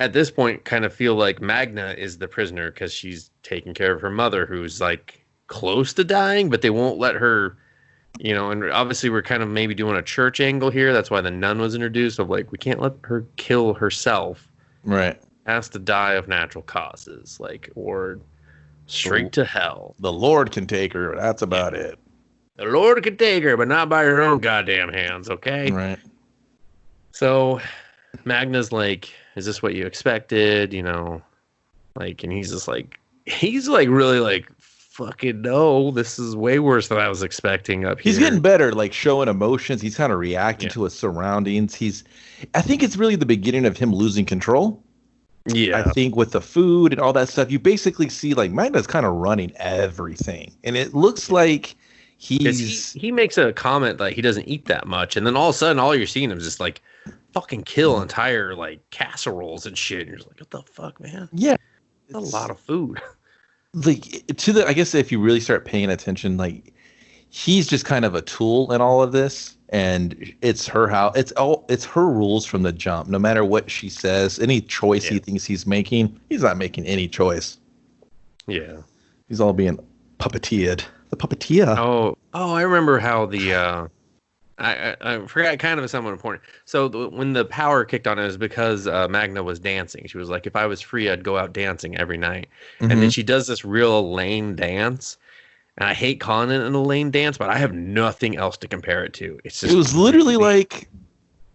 at this point, kind of feel like Magna is the prisoner because she's taking care of her mother, who's like close to dying, but they won't let her, and obviously we're kind of maybe doing a church angle here. That's why the nun was introduced, of like, we can't let her kill herself. Right. Has to die of natural causes, or straight to hell. The Lord can take her. That's about it. The Lord can take her, but not by her own goddamn hands, okay? Right. So Magna's like, is this what you expected? And he's just like, really like, fucking no, this is way worse than I was expecting up here. He's getting better, like showing emotions. He's kind of reacting to his surroundings. I think it's really the beginning of him losing control. Yeah. I think with the food and all that stuff, you basically see like Magna's kind of running everything. And it looks like he makes a comment that he doesn't eat that much. And then all of a sudden, all you're seeing is just like fucking kill entire like casseroles and shit. And you're just like, what the fuck, man? Yeah. It's a lot of food. Like I guess if you really start paying attention, like he's just kind of a tool in all of this. And it's her house. It's her rules from the jump. No matter what she says, any choice he thinks he's making, he's not making any choice. Yeah, he's all being puppeteered. The puppeteer. Oh! I remember how the I forgot kind of somewhat important. So when the power kicked on, it was because Magna was dancing. She was like, if I was free, I'd go out dancing every night. Mm-hmm. And then she does this real lame dance. And I hate calling it an Elaine dance, but I have nothing else to compare it to. It's just, it was literally like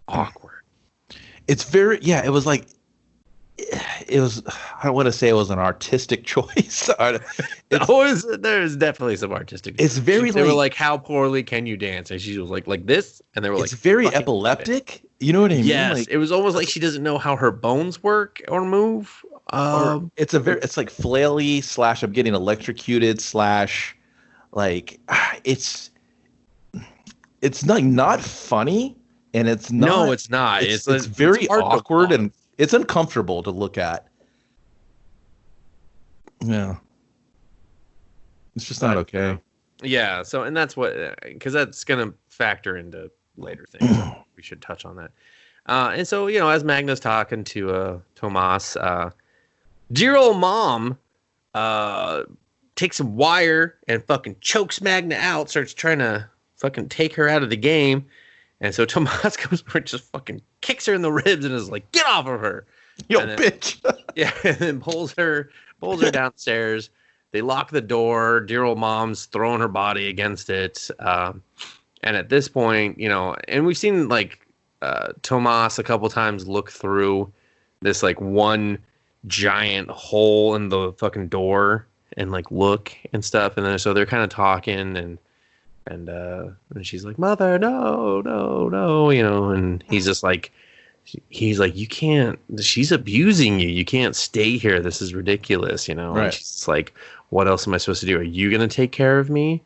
awkward. It's very, it was like, it was, I don't want to say it was an artistic choice. There's definitely some artistic. It's very, they were like, how poorly can you dance? And she was like this. And they were like, it's very epileptic. You know what I mean? Yes. Like, it was almost like she doesn't know how her bones work or move. It's like flaily / I'm getting electrocuted / like it's not funny, and it's not. No, it's not. It's very awkward and it's uncomfortable to look at. Yeah. It's just not okay. Yeah. So, and that's what, because that's going to factor into later things. We should touch on that. And so, as Magna's talking to Tomas, dear old mom takes a wire and fucking chokes Magna out, starts trying to fucking take her out of the game. And so Tomas comes over and just fucking kicks her in the ribs and is like, get off of her. Yo, then, bitch. Yeah, and then pulls her downstairs. They lock the door. Dear old mom's throwing her body against it. And at this point, and we've seen like Tomas a couple times look through this like one giant hole in the fucking door and like look and stuff. And then so they're kind of talking and she's like, mother, no, and he's just like, you can't, she's abusing you. You can't stay here. This is ridiculous, Right. And she's like, what else am I supposed to do? Are you going to take care of me?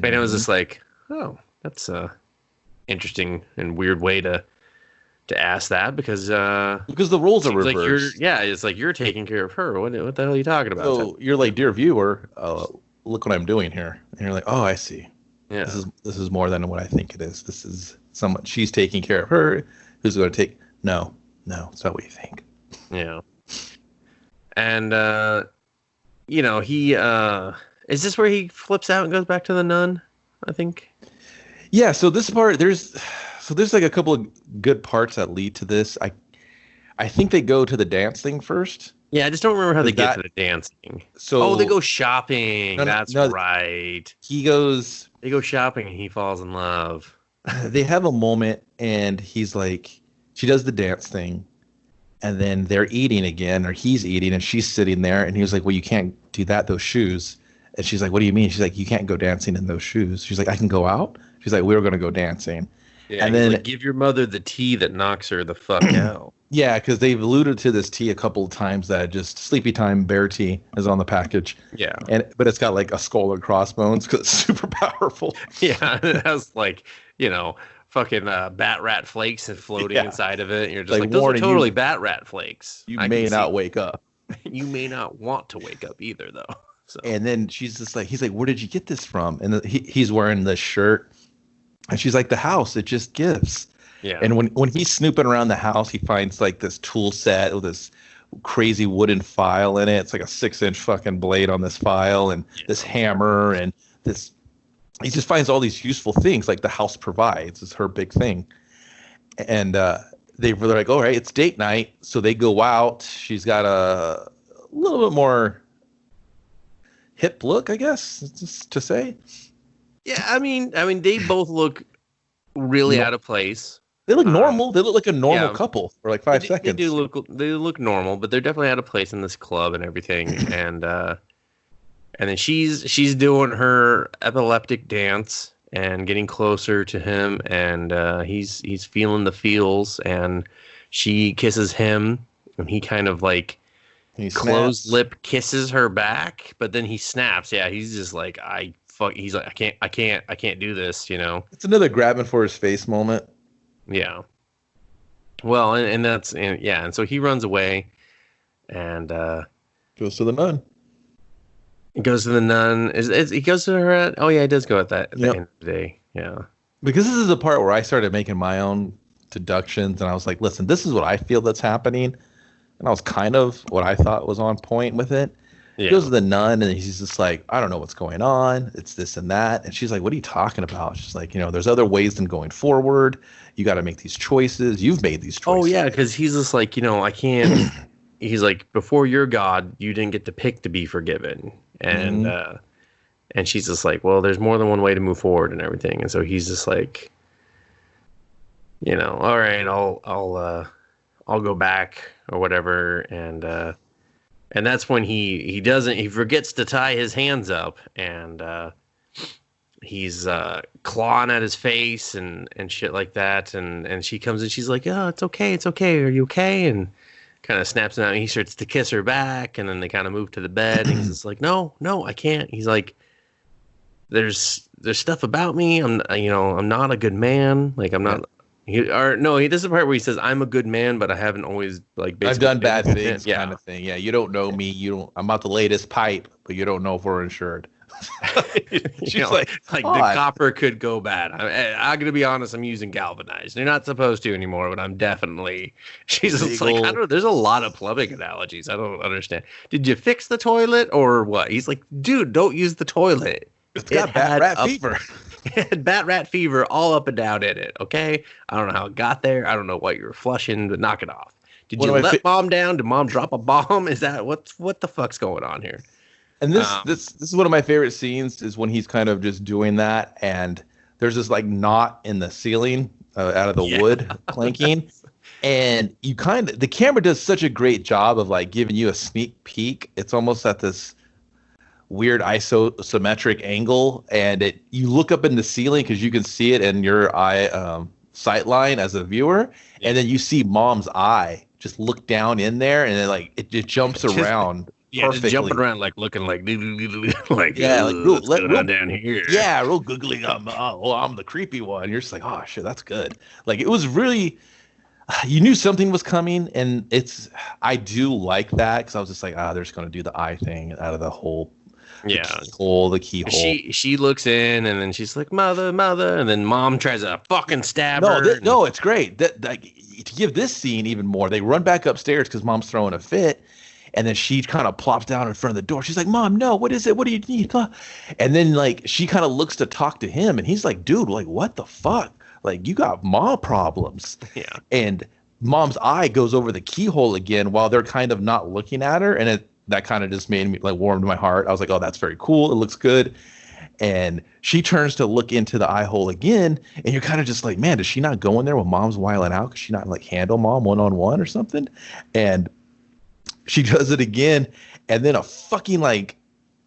And it was just like, oh, that's interesting and weird way to ask that because the roles are reversed. It's like you're taking care of her. What the hell are you talking about? So you're like, dear viewer, look what I'm doing here, and you're like, oh, I see. Yeah, this is more than what I think it is. This is someone, she's taking care of her. Who's going to take? No, it's not what you think. Yeah, and he is this where he flips out and goes back to the nun? I think. Yeah, so this part there's like a couple of good parts that lead to this. I think they go to the dance thing first. Yeah, I just don't remember how they get to the dancing. So they go shopping. That's right. They go shopping and he falls in love. They have a moment and he's like, she does the dance thing and then they're eating again, or he's eating and she's sitting there and he was like, well, you can't do that, those shoes. And she's like, what do you mean? She's like, you can't go dancing in those shoes. She's like, I can go out? She's like, we were going to go dancing. Yeah, and then like, give your mother the tea that knocks her the fuck out. Yeah, because they've alluded to this tea a couple of times that just sleepy time bear tea is on the package. Yeah, but it's got like a skull and crossbones because it's super powerful. Yeah, it has like fucking bat rat flakes floating inside of it. And you're just like those are totally bat rat flakes. You may not wake up. You may not want to wake up either, though. So. And then she's just like, he's like, where did you get this from? And he's wearing this shirt. And she's like, the house, it just gives. Yeah. And when he's snooping around the house, he finds like this tool set with this crazy wooden file in it. It's like a 6-inch fucking blade on this file and this hammer and this. He just finds all these useful things like the house provides. It's her big thing. And they're like, all right, it's date night. So they go out. She's got a little bit more hip look, I guess, just to say. Yeah, I mean, they both look really out of place. They look normal. They look like a normal couple for like 5 seconds. They look normal, but they're definitely out of place in this club and everything. And then she's doing her epileptic dance and getting closer to him, and he's feeling the feels, and she kisses him, and he kind of like closed lip kisses her back, but then he snaps. Yeah, he's just like he's like, I can't do this, It's another grabbing for his face moment. Yeah. Well, and that's and so he runs away and goes to the nun. He goes to the nun. He goes to her at, oh yeah, he does go at the end of the day. Yeah. Because this is the part where I started making my own deductions and I was like, listen, this is what I feel that's happening. And I was kind of what I thought was on point with it. Yeah. He goes to the nun and he's just like, I don't know what's going on. It's this and that. And she's like, what are you talking about? She's like, there's other ways than going forward. You got to make these choices. You've made these choices. Oh, yeah, because he's just like, I can't. He's like, before your God, you didn't get to pick to be forgiven. And and she's just like, well, there's more than one way to move forward and everything. And so he's just like, all right, I'll go back or whatever. And that's when he forgets to tie his hands up, and he's clawing at his face and shit like that. And she comes in, she's like, oh, it's okay. Are you okay? And kind of snaps him out, and he starts to kiss her back, and then they kind of move to the bed, and he's just like, no, I can't. He's like, there's stuff about me. I'm not a good man. Like, I'm not. He does the part where he says, I'm a good man, but I haven't always I've done bad things kind of thing. Yeah, you don't know me. I'm about to lay this pipe, but you don't know if we're insured. She's like the copper could go bad. I'm gonna be honest. I'm using galvanized. They're not supposed to anymore, but I'm definitely. She's just like, I don't know. There's a lot of plumbing analogies. I don't understand. Did you fix the toilet or what? He's like, dude, don't use the toilet. It's got bat rat fever. It had bat rat fever all up and down in it. Okay, I don't know how it got there. I don't know what you were flushing, but knock it off. Did you let mom down? Did mom drop a bomb? Is that what the fuck's going on here? And this is one of my favorite scenes is when he's kind of just doing that, and there's this like knot in the ceiling out of the wood clanking, and the camera does such a great job of like giving you a sneak peek. It's almost at this weird isometric angle, and you look up in the ceiling because you can see it in your eye sight line as a viewer, and then you see mom's eye just look down in there, and then like it jumps around. Yeah, just jumping around like looking like real down here. Yeah, real googly. I'm the creepy one. You're just like, oh shit, that's good. Like it was really, you knew something was coming, and I do like that because I was just like, they're just gonna do the eye thing out of the whole. Yeah, the keyhole. She looks in, and then she's like, mother, and then mom tries to fucking stab her. No, it's great. That to give this scene even more, they run back upstairs because mom's throwing a fit. And then she kind of plops down in front of the door. She's like, Mom, no, what is it? What do you need? And then like she kind of looks to talk to him, and he's like, dude, like what the fuck? Like you got mom problems. Yeah. And mom's eye goes over the keyhole again while they're kind of not looking at her. And that kind of just made me like warmed my heart. I was like, oh, that's very cool. It looks good. And she turns to look into the eye hole again. And you're kind of just like, man, does she not go in there when mom's wiling out? Could she not like handle mom one-on-one or something? And she does it again, and then a fucking like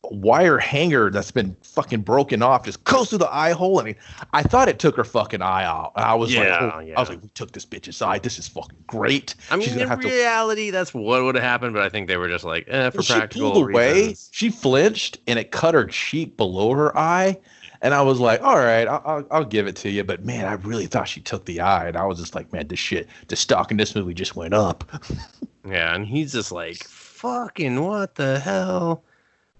wire hanger that's been fucking broken off just goes through the eye hole. I mean, I thought it took her fucking eye out. I was I was like, we took this bitch's eye. This is fucking great. I mean, in reality, that's what would have happened, but I think they were just like, for practical reasons. She pulled away. Reasons. She flinched, and it cut her cheek below her eye. And I was like, all right, I'll give it to you. But man, I really thought she took the eye. And I was just like, man, the stock in this movie just went up. Yeah, and he's just like, fucking what the hell?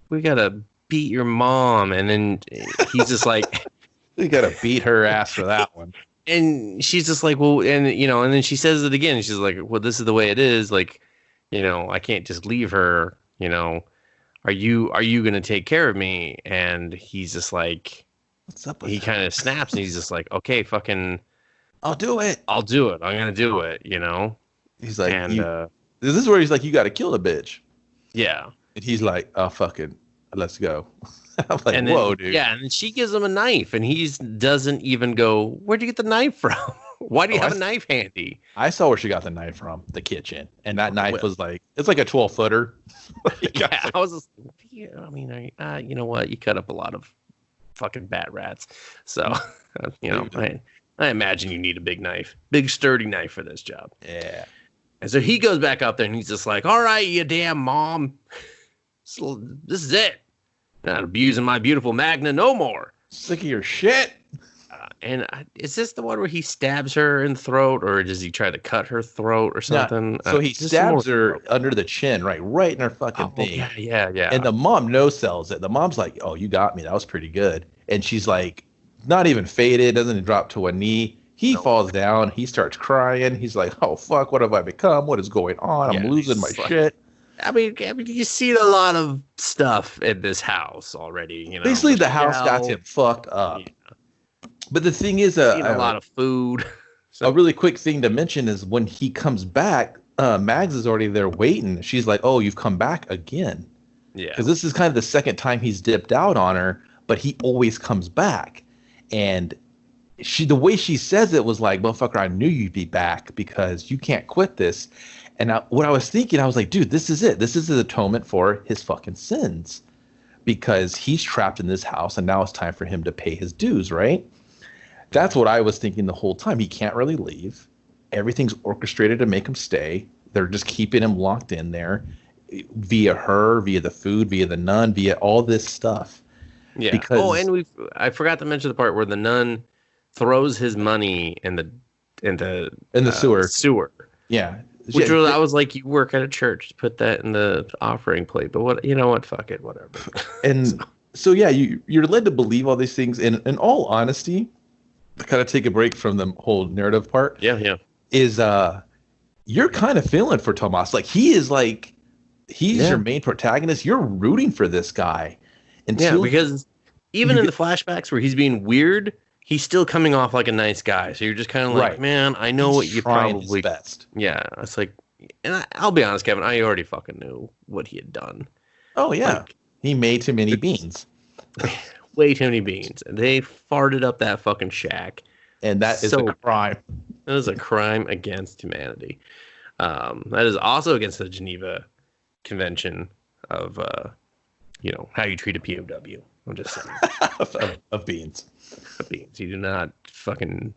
We gotta beat your mom. And then he's just like, we gotta beat her ass for that one. And she's just like, well, and and then she says it again. She's like, well, this is the way it is. Like, I can't just leave her. Are you gonna take care of me? And he's just like, what's up with he kind of snaps, and he's just like, okay, fucking, I'll do it. I'm gonna do it. He's like, and this is where he's like, you got to kill the bitch. Yeah. And he's like, oh, fucking, let's go. I'm like, and then, whoa, dude. Yeah, and she gives him a knife, and he doesn't even go, where'd you get the knife from? Why do you have a knife handy? I saw where she got the knife from, the kitchen. And that knife was like, it's like a 12-footer. Yeah, I was just, I mean, you know what? You cut up a lot of fucking bat rats. So, I imagine you need a big sturdy knife for this job. Yeah. And so he goes back up there, and he's just like, all right, you damn mom. So this is it. Not abusing my beautiful Magna no more. Sick of your shit. Is this the one where he stabs her in the throat, or does he try to cut her throat or something? So he stabs her under the chin, right in her fucking thing. Yeah. And the mom no-sells it. The mom's like, oh, you got me. That was pretty good. And she's like, not even faded, doesn't drop to a knee. He falls down. He starts crying. He's like, oh, fuck, what have I become? What is going on? I'm losing my shit. I mean, you see a lot of stuff in this house already. Basically, the house got him fucked up. Yeah. But the thing is, a lot of food. A really quick thing to mention is when he comes back, Mags is already there waiting. She's like, oh, you've come back again. Yeah. Because this is kind of the second time he's dipped out on her, but he always comes back. And the way she says it was like, motherfucker, I knew you'd be back because you can't quit this. And what I was thinking, I was like, dude, this is it. This is his atonement for his fucking sins because he's trapped in this house and now it's time for him to pay his dues, right? That's what I was thinking the whole time. He can't really leave. Everything's orchestrated to make him stay. They're just keeping him locked in there via her, via the food, via the nun, via all this stuff. Yeah. And I forgot to mention the part where the nun throws his money in the sewer. Yeah. I was like, you work at a church, put that in the offering plate. But fuck it, whatever. And So yeah, you're led to believe all these things. And in all honesty, to kind of take a break from the whole narrative part, Yeah. is you're kind of feeling for Tomas. Like he's your main protagonist. You're rooting for this guy until because even in the flashbacks where he's being weird, he's still coming off like a nice guy. So you're just kind of like, man, I know what you probably best. Yeah, it's like, and I'll be honest, Kevin, I already fucking knew what he had done. Oh yeah, he made too many beans. Way too many beans. They farted up that fucking shack, and that is a crime. That is a crime against humanity. That is also against the Geneva Convention of, how you treat a POW. I'm just saying. of beans. Of beans. You do not fucking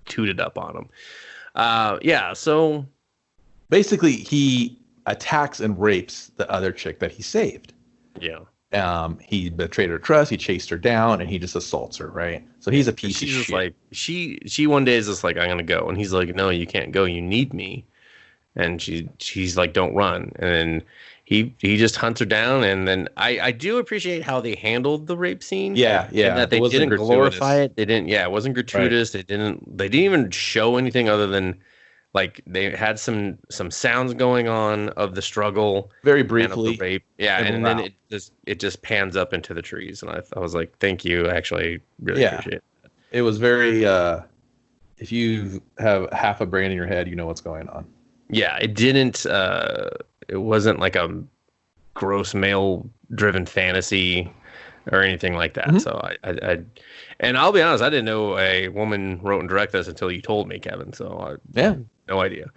toot it up on them. So basically he attacks and rapes the other chick that he saved. Yeah. He betrayed her trust, he chased her down, and he just assaults her, right? So he's a piece of shit. Like, she one day is just like, I'm gonna go, and he's like, no, you can't go, you need me. And she's like, don't run. And then he just hunts her down, and then I do appreciate how they handled the rape scene. Yeah. And that they didn't glorify it. They didn't. Yeah, it wasn't gratuitous. Right. They didn't even show anything other than like they had some sounds going on of the struggle, very briefly, of the rape. Yeah, and then it just pans up into the trees, and I was like, thank you. Actually, really appreciate it. It was very. If you have half a brain in your head, you know what's going on. Yeah, it didn't. It wasn't like a gross male-driven fantasy or anything like that. Mm-hmm. So I and I'll be honest, I didn't know a woman wrote and directed this until you told me, Kevin. So no idea.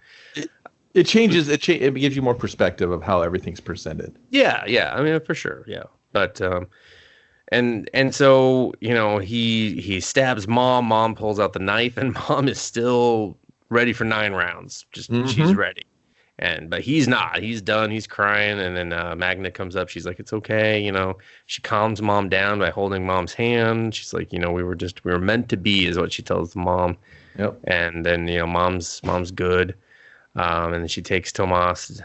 It changes. It gives you more perspective of how everything's presented. Yeah. I mean, for sure. Yeah, but and so he stabs mom. Mom pulls out the knife, and mom is still ready for 9 rounds. Just she's ready. But he's not. He's done. He's crying. And then Magna comes up. She's like, it's okay. She calms mom down by holding mom's hand. She's like, we were meant to be, is what she tells the mom. Yep. And then, mom's good. And then she takes Tomas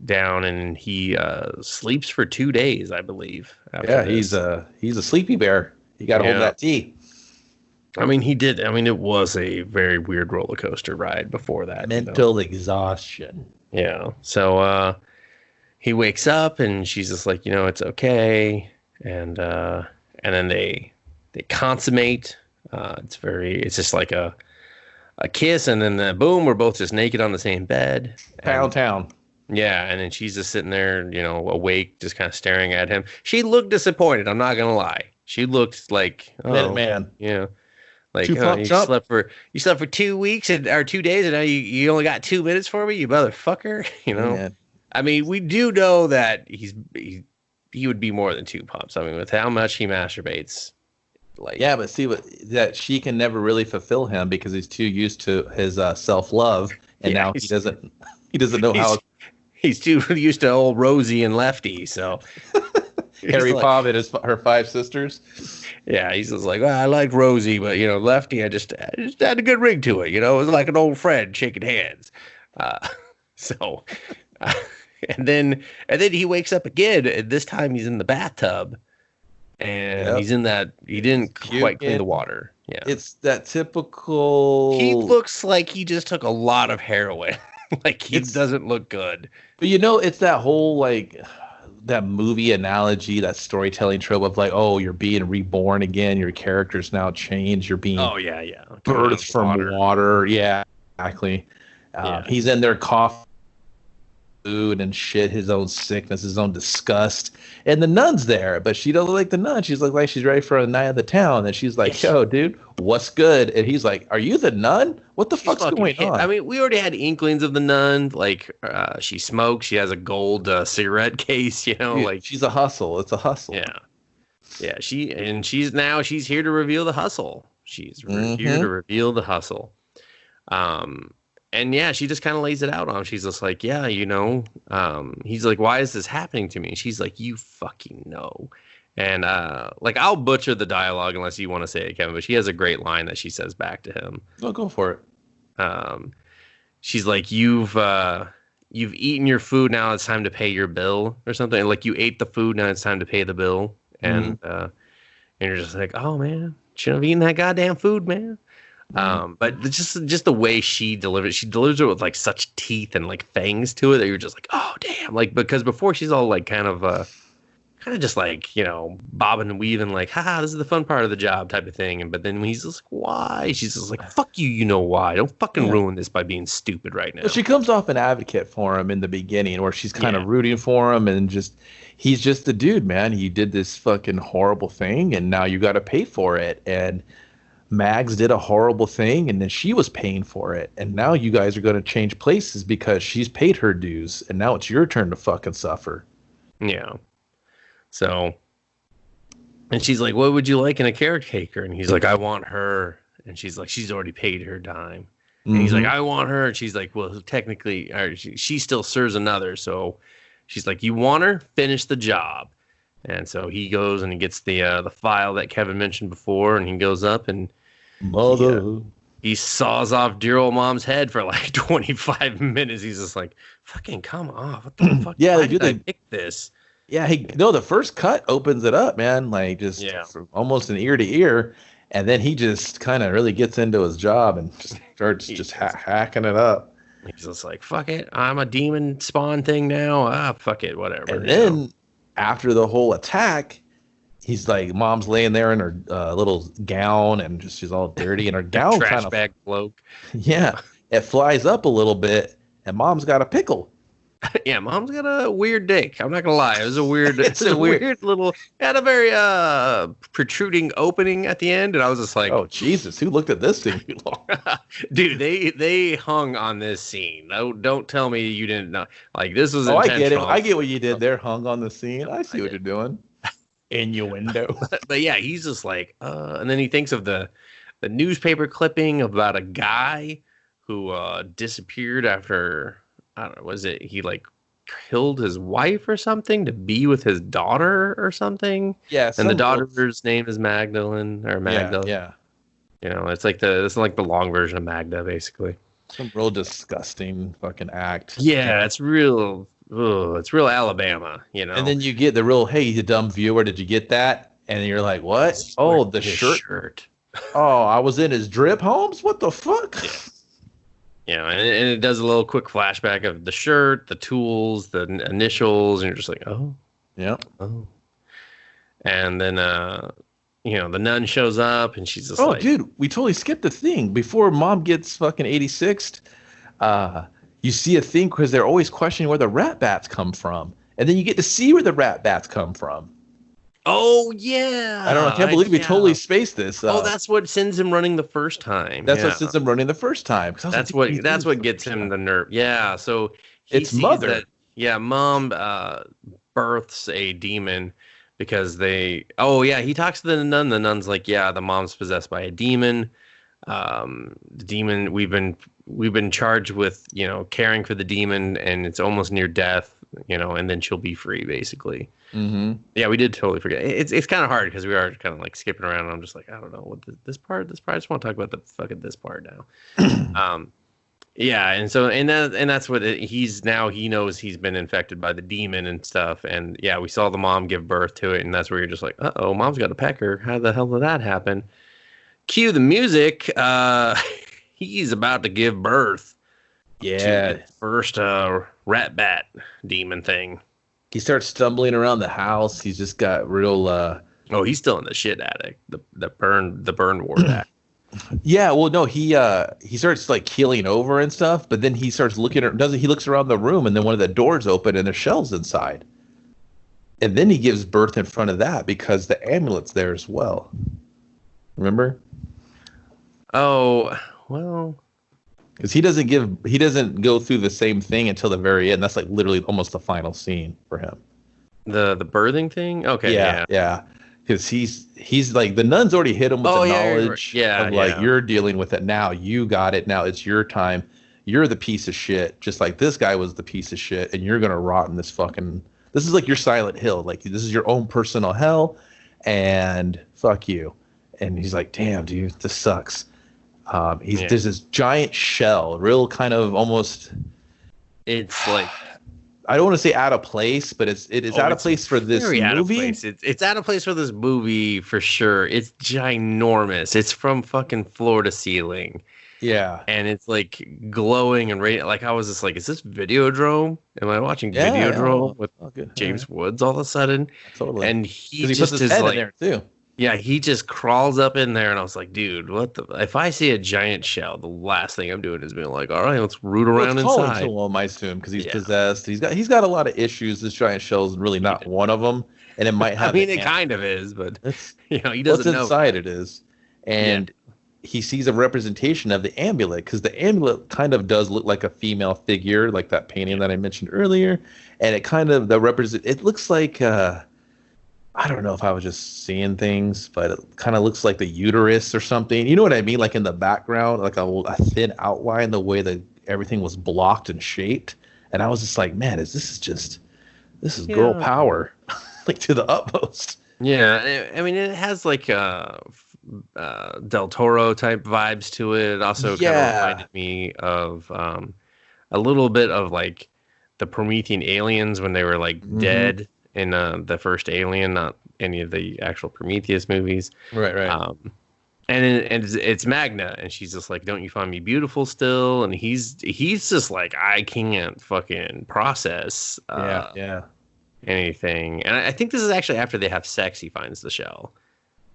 down, and he sleeps for 2 days, I believe. Yeah, he's a sleepy bear. You got to hold that tea. I mean, he did. I mean, it was a very weird roller coaster ride before that. Mental exhaustion. Yeah. So he wakes up, and she's just like, it's okay. And then they consummate. It's just like a kiss, and then boom, we're both just naked on the same bed. Town. Yeah, and then she's just sitting there, awake, just kind of staring at him. She looked disappointed. I'm not gonna lie. She looked like, man. Yeah. Like, you slept for 2 weeks or 2 days, and now you only got 2 minutes for me, you motherfucker. Man. I mean, we do know that he would be more than 2 pumps. I mean, with how much he masturbates, but see that she can never really fulfill him because he's too used to his self-love, and now he doesn't know how. He's too used to old Rosie and Lefty, so. Harry Bob and her 5 sisters. Yeah, he's just like, well, I like Rosie, but Lefty, I just had a good ring to it. It was like an old friend shaking hands. And then he wakes up again, and this time he's in the bathtub, and he's in that. He didn't quite clean the water. Yeah, it's that typical. He looks like he just took a lot of heroin. He doesn't look good. But it's that whole that movie analogy, that storytelling trope of you're being reborn again, your character's now changed, you're being birthed from water. Yeah, exactly. He's in there coughing food and shit, his own sickness, his own disgust, and the nun's there, but she doesn't like the nun. She's like she's ready for a night of the town, and she's like, yo, dude, what's good? And he's like, are you the nun? What the fuck's going on? I mean, we already had inklings of the nun. She smokes, she has a gold cigarette case, Dude, she's a hustle. It's a hustle. Yeah, she's here to reveal the hustle. She's here to reveal the hustle. And she just kind of lays it out on him. She's just like, he's like, why is this happening to me? And she's like, you fucking know. And I'll butcher the dialogue unless you want to say it, Kevin, but she has a great line that she says back to him. Oh, go for it. She's like, you've eaten your food, now it's time to pay your bill, or something. Like, you ate the food, now it's time to pay the bill. and you're just like, oh man, shouldn't have eaten that goddamn food, man. But just the way she delivers it with like such teeth and like fangs to it that you're just like, oh damn, like because before she's all like kind of just like, you know, bobbing and weaving like, haha, this is the fun part of the job type of thing. And but then when he's just like, why? She's just like, fuck you, you know why? Don't fucking ruin this by being stupid right now. Well, she comes off an advocate for him in the beginning, where she's kind of rooting for him and just he's just the dude, man. He did this fucking horrible thing, and now you got to pay for it. And Mags did a horrible thing, and then she was paying for it. And now you guys are going to change places because she's paid her dues, and now it's your turn to fucking suffer. Yeah. So, and she's like, what would you like in a carrot caker? And he's like, I want her. And she's like, she's already paid her dime. And he's like, I want her. And she's like, well, technically, she still serves another. So she's like, you want her? Finish the job. And so he goes and he gets the file that Kevin mentioned before, and he goes up and he saws off dear old mom's head for like 25 minutes. He's just like, fucking come off. What the fuck? Yeah, why did I pick this? Yeah, the first cut opens it up, man, like just from almost an ear to ear, and then he just kind of really gets into his job and just starts just hacking it up. He's just like, fuck it, I'm a demon spawn thing now. Fuck it, whatever. And then after the whole attack, he's like, mom's laying there in her little gown, and just she's all dirty, and her gown trash kind of bag cloak. Yeah, it flies up a little bit, and mom's got a pickle. Yeah, mom's got a weird dick. I'm not gonna lie. It was a weird, it's a weird little, had a very protruding opening at the end, and I was just like, oh Jesus, who looked at this thing too long? Dude, they hung on this scene. Don't tell me you didn't know. Like this was I intentional. get it. I get what you did there. Hung on the scene. I see what you're doing. Innuendo. But yeah, he's just like, and then he thinks of the newspaper clipping about a guy who disappeared after. I don't know, was it he like killed his wife or something to be with his daughter or something? Yeah, and the daughter's name is Magdalene or Magda. Yeah. You know, it's like the long version of Magda, basically. Some real disgusting fucking act. Yeah, it's real. It's real Alabama, you know. And then you get the real, hey, you dumb viewer, did you get that? And you're like, what? Oh, the shirt. Oh, I was in his drip, Holmes? What the fuck? Yeah. Yeah, and it does a little quick flashback of the shirt, the tools, the initials, and you're just like, oh. Yeah. Oh. And then, the nun shows up, and she's just like... Oh, dude, we totally skipped the thing. Before mom gets fucking 86th, you see a thing because they're always questioning where the rat bats come from. And then you get to see where the rat bats come from. Oh, yeah. I can't believe we totally spaced this. That's what sends him running the first time. That's what sends him running the first time. That's what gets him the nerve. Yeah, so he it's mother. Mom births a demon because he talks to the nun. The nun's like, yeah, the mom's possessed by a demon. The demon, we've been charged with, caring for the demon, and it's almost near death, and then she'll be free, basically. Mm-hmm. Yeah, we did totally forget. It's kind of hard because we are kind of like skipping around, and I'm just like, I don't know what this part. I just want to talk about the fucking this part now. Yeah, and so that's what he knows he's been infected by the demon and stuff, and yeah, we saw the mom give birth to it, and that's where you're just like, uh-oh, mom's got a pecker. How the hell did that happen? Cue the music. He's about to give birth. Yeah, to the first rat bat demon thing. He starts stumbling around the house. He's just got real. He's still in the shit attic, the burn ward attic. Yeah, well, no, he starts like keeling over and stuff, but then he starts looking. He looks around the room, and then one of the doors open, and there's shelves inside. And then he gives birth in front of that because the amulet's there as well. Remember? Oh well. Because he doesn't go through the same thing until the very end. That's like literally almost the final scene for him. The birthing thing? Okay. Yeah. Because he's like, the nun's already hit him with the knowledge of like, you're dealing with it now. You got it. Now it's your time. You're the piece of shit. Just like this guy was the piece of shit. And you're going to rot in this is like your Silent Hill. Like, this is your own personal hell. And fuck you. And he's like, damn, dude, this sucks. There's this giant shell, real kind of almost. It's like I don't want to say out of place, but it is out of place for this movie. Out of place. It's out of place for this movie for sure. It's ginormous. It's from fucking floor to ceiling. Yeah. And it's like glowing and radiant. Like I was just like, is this Videodrome? Am I watching Videodrome with James Woods all of a sudden? Totally. And he just puts his head in there too. Yeah, he just crawls up in there, and I was like, dude, what the? If I see a giant shell, the last thing I'm doing is being like, all right, let's root around inside. To him, I assume, because he's possessed. He's got a lot of issues. This giant shell is really not one of them, and it might have. I mean, it kind of is, but he doesn't know. What's inside it is, and he sees a representation of the amulet, because the amulet kind of does look like a female figure, like that painting that I mentioned earlier, and it kind of it looks like. I don't know if I was just seeing things, but it kind of looks like the uterus or something. You know what I mean? Like in the background, like a thin outline, the way that everything was blocked and shaped. And I was just like, man, this is girl power, like to the utmost. Yeah, I mean, it has like Del Toro type vibes to it. It also kind of reminded me of a little bit of like the Promethean aliens when they were like dead. In the first Alien, not any of the actual Prometheus movies. Right. And it's Magna, and she's just like, "Don't you find me beautiful still?" And he's just like, "I can't fucking process anything." And I think this is actually after they have sex. He finds the shell.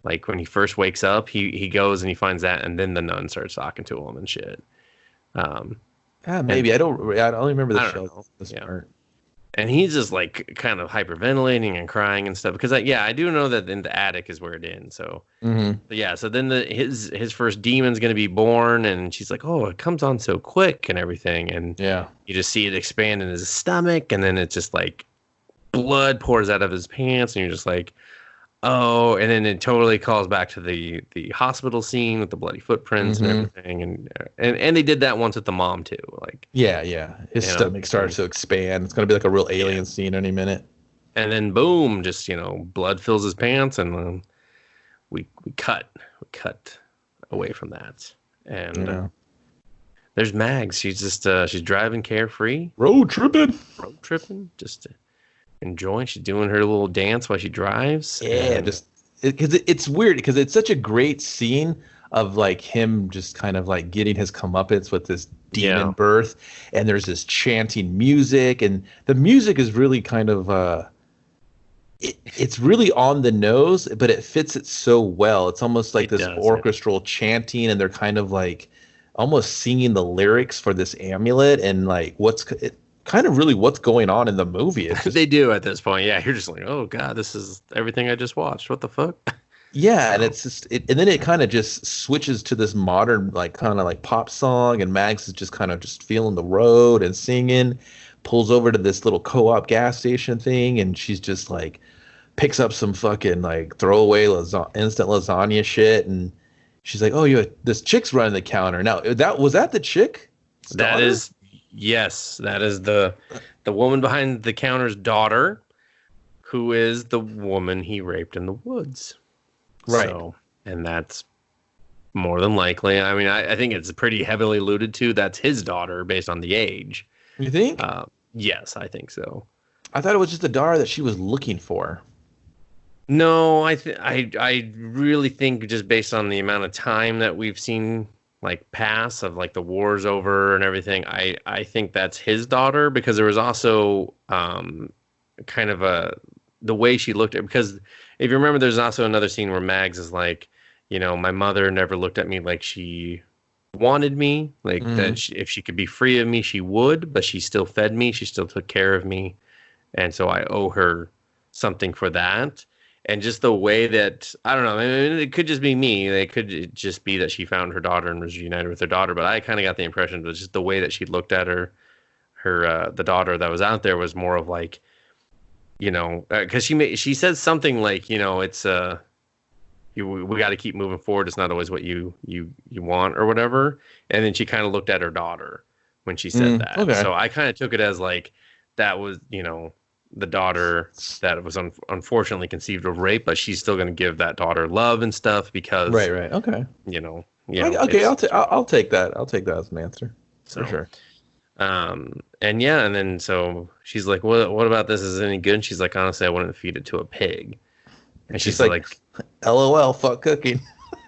Like when he first wakes up, he goes and he finds that, and then the nun starts talking to him and shit. Maybe I don't remember the shell. This part. And he's just like kind of hyperventilating and crying and stuff because I do know that in the attic is where it ends. So so then his first demon's gonna be born, and she's like, oh, it comes on so quick and everything, and you just see it expand in his stomach, and then it's just like blood pours out of his pants, and you're just like, oh, and then it totally calls back to the hospital scene with the bloody footprints and everything, and they did that once with the mom too, like his stomach starts to expand. It's gonna be like a real alien scene any minute, and then boom, just blood fills his pants, and we cut away from that, and there's Mags. She's just she's driving carefree, road tripping, just. Enjoying. She's doing her little dance while she drives. Yeah, just because it's weird because it's such a great scene of like him just kind of like getting his comeuppance with this demon birth, and there's this chanting music, and the music is really kind of it's really on the nose, but it fits it so well. It's almost like this orchestral chanting, and they're kind of like almost singing the lyrics for this amulet, and like kind of really what's going on in the movie. They do at this point. Yeah, you're just like, oh god, this is everything I just watched. What the fuck? Yeah, and it's just and then it kind of just switches to this modern like kind of like pop song, and Mags is just kind of just feeling the road and singing, pulls over to this little co-op gas station thing, and she's just like picks up some fucking like throwaway instant lasagna shit, and she's like, oh, this chick's running the counter. Now was that the chick? That is. Yes, that is the woman behind the counter's daughter, who is the woman he raped in the woods. Right. So, and that's more than likely. I mean, I think it's pretty heavily alluded to. That's his daughter based on the age. You think? Yes, I think so. I thought it was just the daughter that she was looking for. No, I really think just based on the amount of time that we've seen like pass of like the war's over and everything, I think that's his daughter, because there was also kind of the way she looked at, because if you remember, there's also another scene where Mags is like, my mother never looked at me like she wanted me, like that if she could be free of me, she would, but she still fed me, she still took care of me, and so I owe her something for that. And just the way that, I don't know, I mean, it could just be me. It could just be that she found her daughter and was united with her daughter. But I kind of got the impression that just the way that she looked at the daughter that was out there was more of like, because she says something like, it's we got to keep moving forward. It's not always what you want or whatever. And then she kind of looked at her daughter when she said that. Okay. So I kind of took it as like that was, the daughter that was unfortunately conceived of rape, but she's still going to give that daughter love and stuff because right. Okay. Yeah. Okay. I'll take that. I'll take that as an answer for sure. And yeah, and then so she's like, what about this? Is it any good? And she's like, honestly, I wouldn't feed it to a pig. And she's like, LOL, fuck cooking.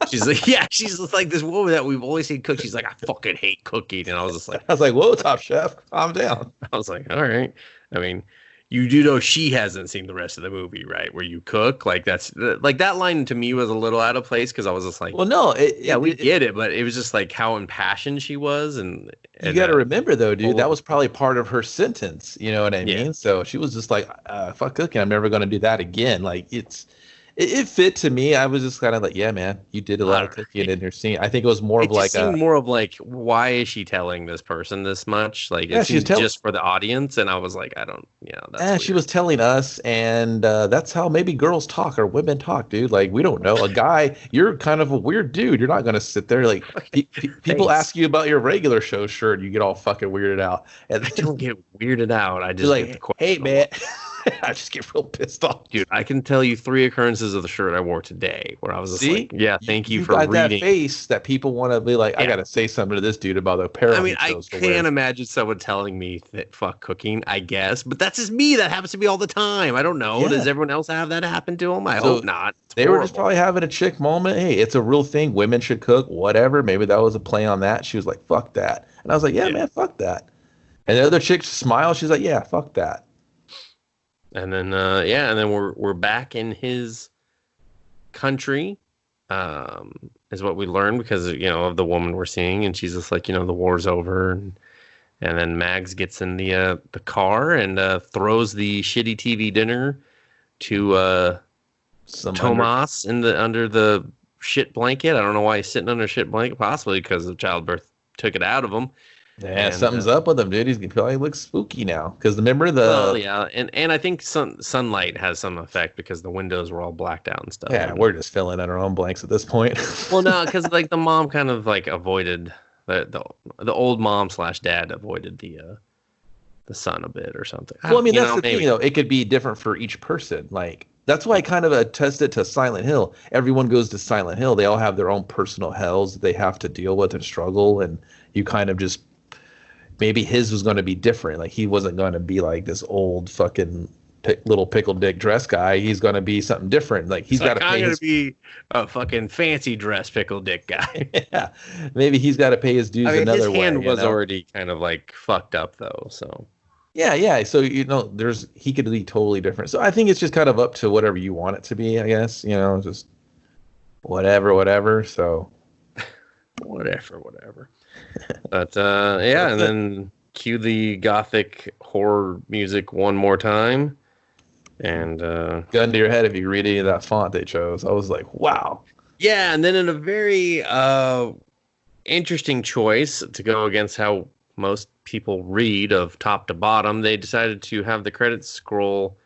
She's like, yeah, she's just like this woman that we've always seen cook. She's like, I fucking hate cooking. And I was just like, whoa, Top Chef, calm down. I was like, all right. I mean, you do know she hasn't seen the rest of the movie, right? Where you cook, like that's like that line to me was a little out of place because I was just like, well, no, we get it, but it was just like how impassioned she was, and you got to remember though, dude, that was probably part of her sentence. You know what I mean? So she was just like, fuck cooking, I'm never going to do that again. Like it fit to me. I was just kind of like, yeah, man, you did a lot of cooking in your scene. I think it was more of like more of like, why is she telling this person this much? Like, yeah, she's just for the audience. And I was like, that's she was telling us, and that's how maybe girls talk or women talk, dude. Like, we don't know. A guy, you're kind of a weird dude. You're not gonna sit there like people ask you about your regular show shirt, you get all fucking weirded out. And I don't get weirded out. I just like, hey, man. I just get real pissed off, dude. I can tell you 3 occurrences of the shirt I wore today where I was just like, yeah, thank you for got reading. That face that people want to be like, I got to say something to this dude about the apparel. I mean, I can't imagine someone telling me that fuck cooking, I guess, but that's just me. That happens to me all the time. I don't know. Yeah. Does everyone else have that happen to them? I hope not. They were just probably having a chick moment. Hey, it's a real thing. Women should cook, whatever. Maybe that was a play on that. She was like, fuck that. And I was like, yeah. Man, fuck that. And the other chick smiled. She's like, yeah, fuck that. And then and then we're back in his country, is what we learned because of the woman we're seeing, and she's just like, the war's over, and then Mags gets in the car and throws the shitty TV dinner to Tomas under the shit blanket. I don't know why he's sitting under a shit blanket, possibly because of childbirth took it out of him. Yeah, something's up with him, dude. He probably looks spooky now. Because remember and I think sunlight has some effect because the windows were all blacked out and stuff. Yeah, we're just filling in our own blanks at this point. Well, no, because like the mom kind of like avoided the old mom / dad avoided the son a bit or something. Well, I mean that's the thing, it could be different for each person. Like that's why I kind of attest it to Silent Hill. Everyone goes to Silent Hill. They all have their own personal hells that they have to deal with and struggle, and you kind of just. Maybe his was going to be different. Like he wasn't going to be like this old fucking little pickle dick dress guy. He's going to be something different. Like he's got to. I'm going to be a fucking fancy dress pickle dick guy. Yeah, maybe he's got to pay his dues another way. His hand was already kind of like fucked up though. So. Yeah. So he could be totally different. So I think it's just kind of up to whatever you want it to be. I guess just whatever. So. Whatever. But and then cue the gothic horror music one more time, and gun to your head if you read any of that font they chose. I was like, wow. Yeah, and then in a very interesting choice to go against how most people read of top to bottom, they decided to have the credits scroll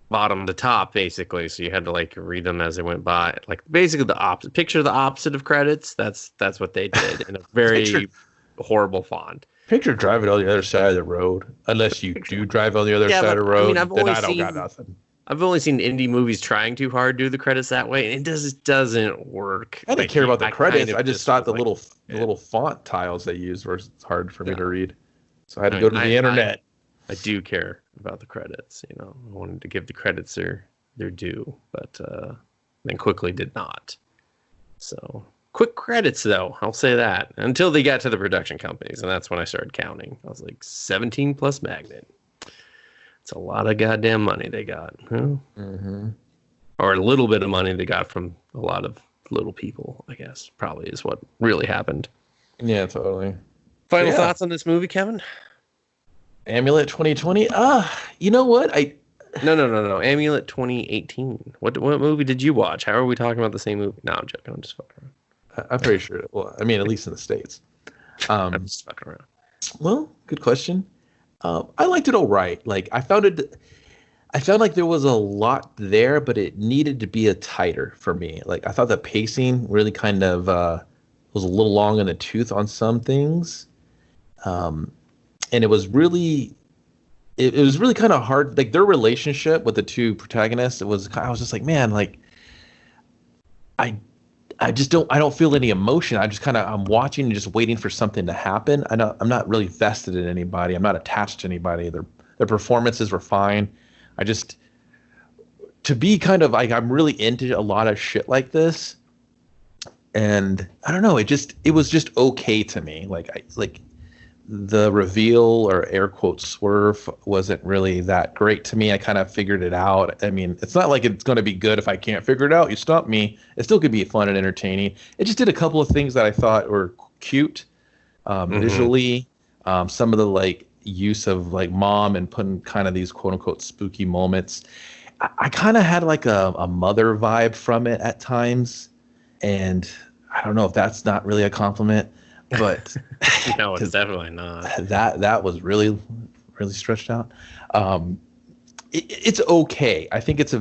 bottom to top, basically. So you had to like read them as they went by, like basically the opposite. Picture the opposite of credits. That's what they did in a very horrible font. Picture driving on the other side of the road. Unless you do drive on the other side of the road, then I don't got nothing. I've only seen indie movies trying too hard to do the credits that way, and it doesn't work. I didn't care about the credits. I just thought the little font tiles they used were hard for me to read, so I had to go to the internet. I do care about the credits. I wanted to give the credits their due, but then quickly did not. So quick credits, though. I'll say that until they got to the production companies, and that's when I started counting. I was like 17 plus Magnet. It's a lot of goddamn money they got, huh? Mm-hmm. Or a little bit of money they got from a lot of little people, I guess. Probably is what really happened. Yeah, totally. Final thoughts on this movie, Kevin? Amulet 2020. You know what? No. Amulet 2018. What movie did you watch? How are we talking about the same movie? No, I'm joking. I'm just fucking around. I'm pretty sure. Well, I mean, at least in the States. I'm just fucking around. Well, good question. I liked it all right. Like I felt like there was a lot there, but it needed to be tighter for me. Like I thought the pacing really kind of was a little long in the tooth on some things. And it was really kind of hard. Like their relationship with the two protagonists, I was just like, man, like I I don't feel any emotion. I'm watching and just waiting for something to happen. I'm not really vested in anybody. I'm not attached to anybody. Their performances were fine. I just, to be kind of like, I'm really into a lot of shit like this. And I don't know, it was just okay to me. Like the reveal, or air quote swerve, wasn't really that great to me. I kind of figured it out. I mean, it's not like it's going to be good if I can't figure it out. You stop me. It still could be fun and entertaining. It just did a couple of things that I thought were cute, visually. Some of the like use of like mom and putting kind of these quote unquote spooky moments. I kind of had like a mother vibe from it at times. And I don't know if that's not really a compliment, but no, it's definitely not. That was really, really stretched out. It's okay. I think it's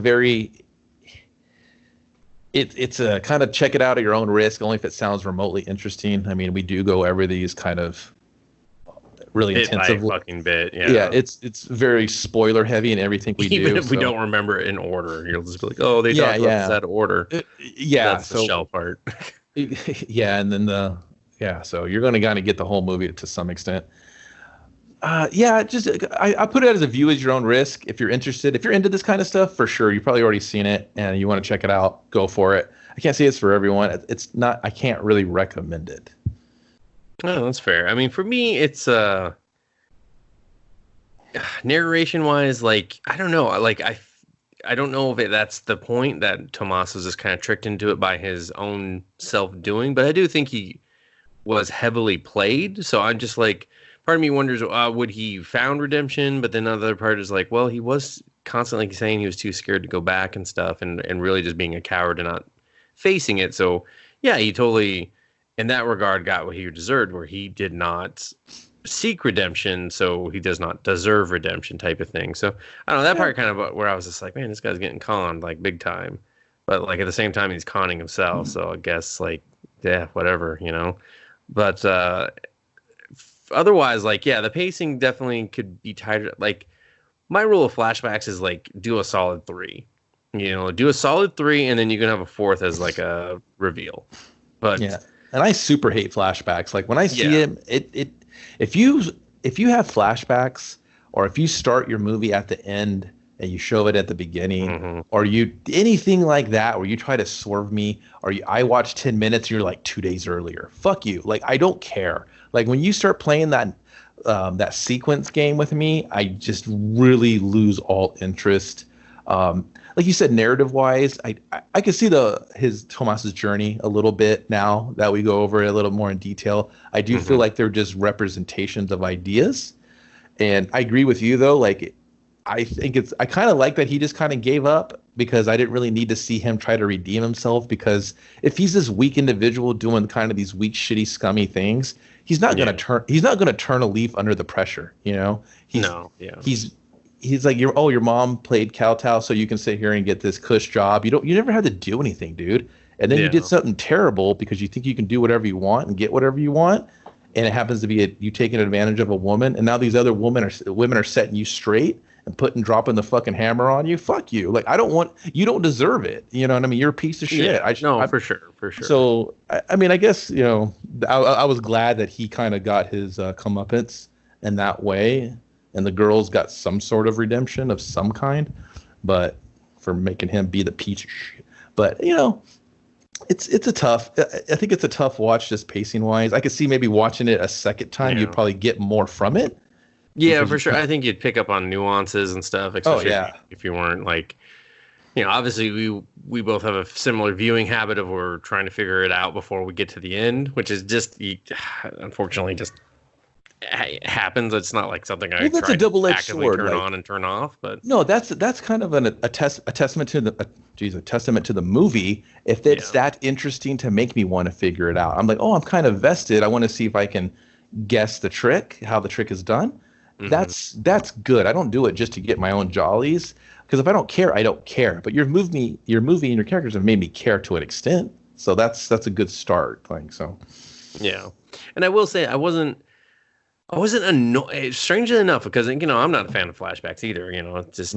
it's a kind of check it out at your own risk, only if it sounds remotely interesting. I mean, we do go over these kind of really intensive fucking bit. Yeah, it's very spoiler heavy in everything we do. Even if we don't remember it in order, you'll just be like, oh, they talked about this out of order. That's the shell part. Yeah, and then so you're going to kind of get the whole movie to some extent. I put it as a view as your own risk. If you're interested, if you're into this kind of stuff, for sure, you've probably already seen it and you want to check it out, go for it. I can't say it's for everyone. It's not. I can't really recommend it. Oh, that's fair. I mean, for me, it's narration wise, like, I don't know. Like, I don't know if that's the point, that Tomas was just kind of tricked into it by his own self-doing, but I do think he was heavily played. So I'm just like, part of me wonders, would he found redemption? But then the other part is like, well, he was constantly saying he was too scared to go back and stuff, and really just being a coward and not facing it. So yeah, he totally, in that regard, got what he deserved, where he did not seek redemption, so he does not deserve redemption, type of thing. So I don't know, that part kind of where I was just like, man, this guy's getting conned like big time, but like at the same time he's conning himself. So I guess like, yeah, whatever, you know. But otherwise, like, yeah, the pacing definitely could be tighter. Like, my rule of flashbacks is like, do a solid 3, you know, do a solid 3, and then you can have a 4th as like a reveal. But yeah, and I super hate flashbacks. Like, when I see it if you have flashbacks, or if you start your movie at the end and you show it at the beginning, or you anything like that, where you try to swerve me, or I watch 10 minutes and you're like 2 days earlier, fuck you. Like, I don't care. Like, when you start playing that sequence game with me, I just really lose all interest. Like you said, narrative wise, I can see Tomas's journey a little bit now that we go over it a little more in detail. I do feel like they're just representations of ideas. And I agree with you though. Like, I kind of like that he just kind of gave up, because I didn't really need to see him try to redeem himself, because if he's this weak individual doing kind of these weak, shitty, scummy things, he's not going to turn a leaf under the pressure, you know? He's like, your mom played kowtow so you can sit here and get this cush job. You never had to do anything, dude. And then you did something terrible because you think you can do whatever you want and get whatever you want. And it happens to be you taking advantage of a woman. And now these other women are setting you straight and dropping the fucking hammer on you. Fuck you. Like, you don't deserve it. You know what I mean? You're a piece of shit. For sure. So, I mean, I guess, you know, I was glad that he kind of got his comeuppance in that way. And the girls got some sort of redemption of some kind, but for making him be the piece of shit. But, you know, I think it's a tough watch, just pacing wise. I could see maybe watching it a second time, you'd probably get more from it. Yeah, for sure. I think you'd pick up on nuances and stuff, especially if you weren't like, you know, obviously we both have a similar viewing habit of we're trying to figure it out before we get to the end, which is just, unfortunately, just happens. It's not like something I try to actively turn on and turn off. But no, that's kind of a testament to the movie. If it's that interesting to make me want to figure it out, I'm like, oh, I'm kind of vested. I want to see if I can guess how the trick is done. That's good. I don't do it just to get my own jollies, because if I don't care, I don't care. But your movie and your characters have made me care to an extent, so that's a good start. Like, so, yeah. And I will say, I wasn't annoyed, strangely enough, because, you know, I'm not a fan of flashbacks either. You know, it's just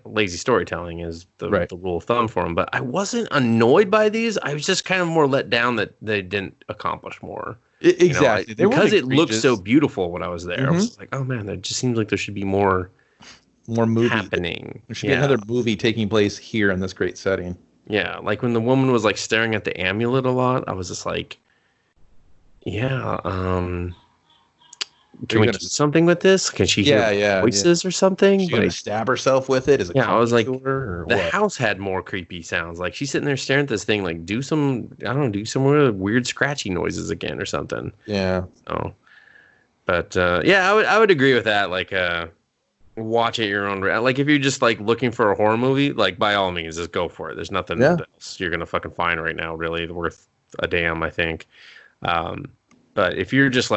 lazy storytelling is the rule of thumb for them. But I wasn't annoyed by these. I was just kind of more let down that they didn't accomplish more. Exactly. Because it looked so beautiful when I was there. I was like, oh man, it just seems like there should be more movies happening. There should be another movie taking place here in this great setting. Yeah, like when the woman was like staring at the amulet a lot, I was just like, can we do something with this? Can she hear voices or something? She's gonna stab herself with it? Is it I was like, the house had more creepy sounds. Like she's sitting there staring at this thing. Like do some weird scratchy noises again or something. Yeah. So, but I would agree with that. Like, watch it your own. Like if you're just like looking for a horror movie, like by all means, just go for it. There's nothing else you're gonna fucking find right now really worth a damn. I think. But if you're just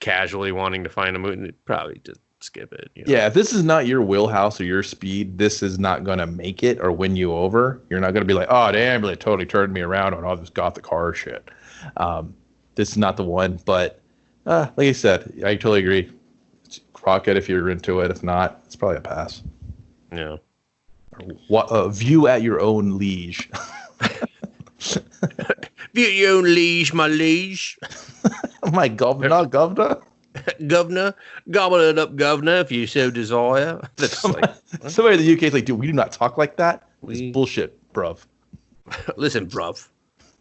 casually wanting to find a movie, probably just skip it. Yeah, if this is not your wheelhouse or your speed, this is not going to make it or win you over. You're not going to be like, oh, damn, really totally turned me around on all this gothic horror shit. This is not the one. But like I said, I totally agree. Rock it if you're into it. If not, it's probably a pass. Yeah. View at your own liege. View at your own liege, my liege. My governor. Governor, gobble it up, governor, if you so desire. That's somebody in the UK is like, dude, we do not talk like that. It's bullshit, bruv. Listen, bruv.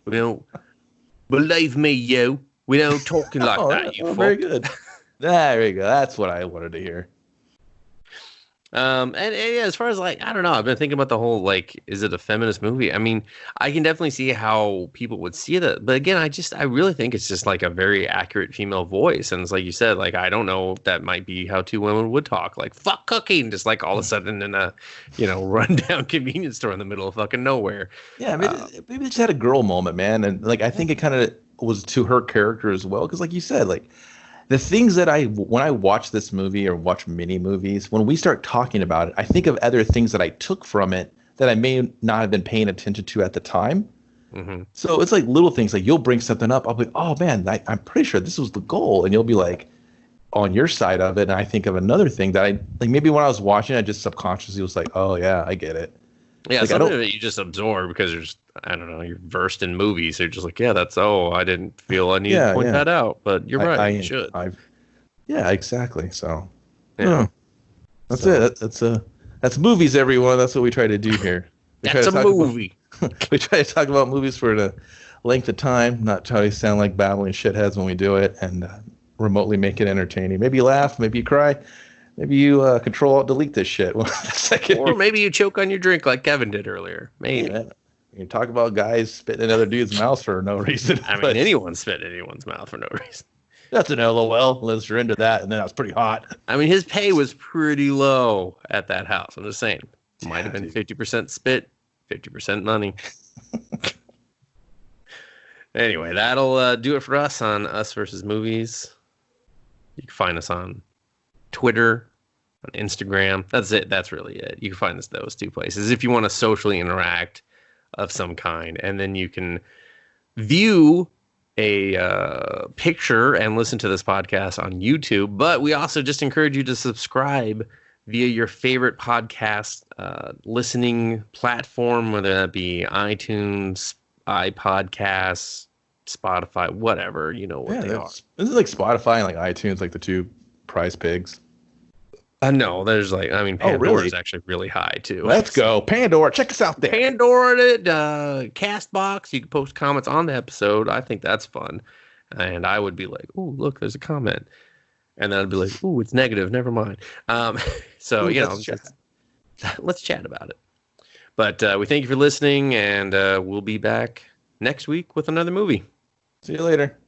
We don't believe me, you. We don't talk like that, you fuck. Very good. There you go. That's what I wanted to hear. And as far as I don't know, I've been thinking about the whole is it a feminist movie? I mean, I can definitely see how people would see it, but again, I really think it's just a very accurate female voice, and it's like you said, I don't know if that might be how two women would talk, fuck cooking, just all of a sudden in a rundown convenience store in the middle of fucking nowhere. Yeah, maybe they just had a girl moment, man, and I think it kind of was to her character as well, because like you said, the things that when I watch this movie or watch mini movies, when we start talking about it, I think of other things that I took from it that I may not have been paying attention to at the time. Mm-hmm. So it's little things, you'll bring something up. I'll be, oh man, I'm pretty sure this was the goal. And you'll be on your side of it. And I think of another thing that maybe when I was watching, I just subconsciously was like, oh yeah, I get it. Yeah, something that you just absorb because you're versed in movies. So you're just I didn't feel I needed to point that out, but you're right, you should. Yeah, exactly. So, that's it. That's movies, everyone. That's what we try to do here. That's a movie. We try to talk about movies for the length of time, not try to sound like babbling shitheads when we do it, and remotely make it entertaining. Maybe you laugh, maybe you cry. Maybe you Control-Alt-Delete this shit. Or maybe you choke on your drink like Kevin did earlier. Maybe. Yeah. You talk about guys spitting in other dudes' mouths for no reason. I mean, anyone spit in anyone's mouth for no reason. That's an LOL, unless you're into that, and then that was pretty hot. I mean, his pay was pretty low at that house. I'm just saying. Might have been 50% spit, 50% money. Anyway, that'll do it for us on Us Versus Movies. You can find us on Twitter, on Instagram. That's it. That's really it. You can find us those two places if you want to socially interact of some kind, and then you can view a picture and listen to this podcast on YouTube. But we also just encourage you to subscribe via your favorite podcast listening platform, whether that be iTunes, iPodcasts, Spotify, whatever. You know what they are. This is Spotify and iTunes, the two prize pigs. No, there's Pandora is actually really high too. Let's go. Pandora, check us out there. Pandora, Castbox. You can post comments on the episode. I think that's fun. And I would be like, ooh, look, there's a comment. And then I'd be like, ooh, it's negative. Never mind. So, let's chat about it. But we thank you for listening, and we'll be back next week with another movie. See you later.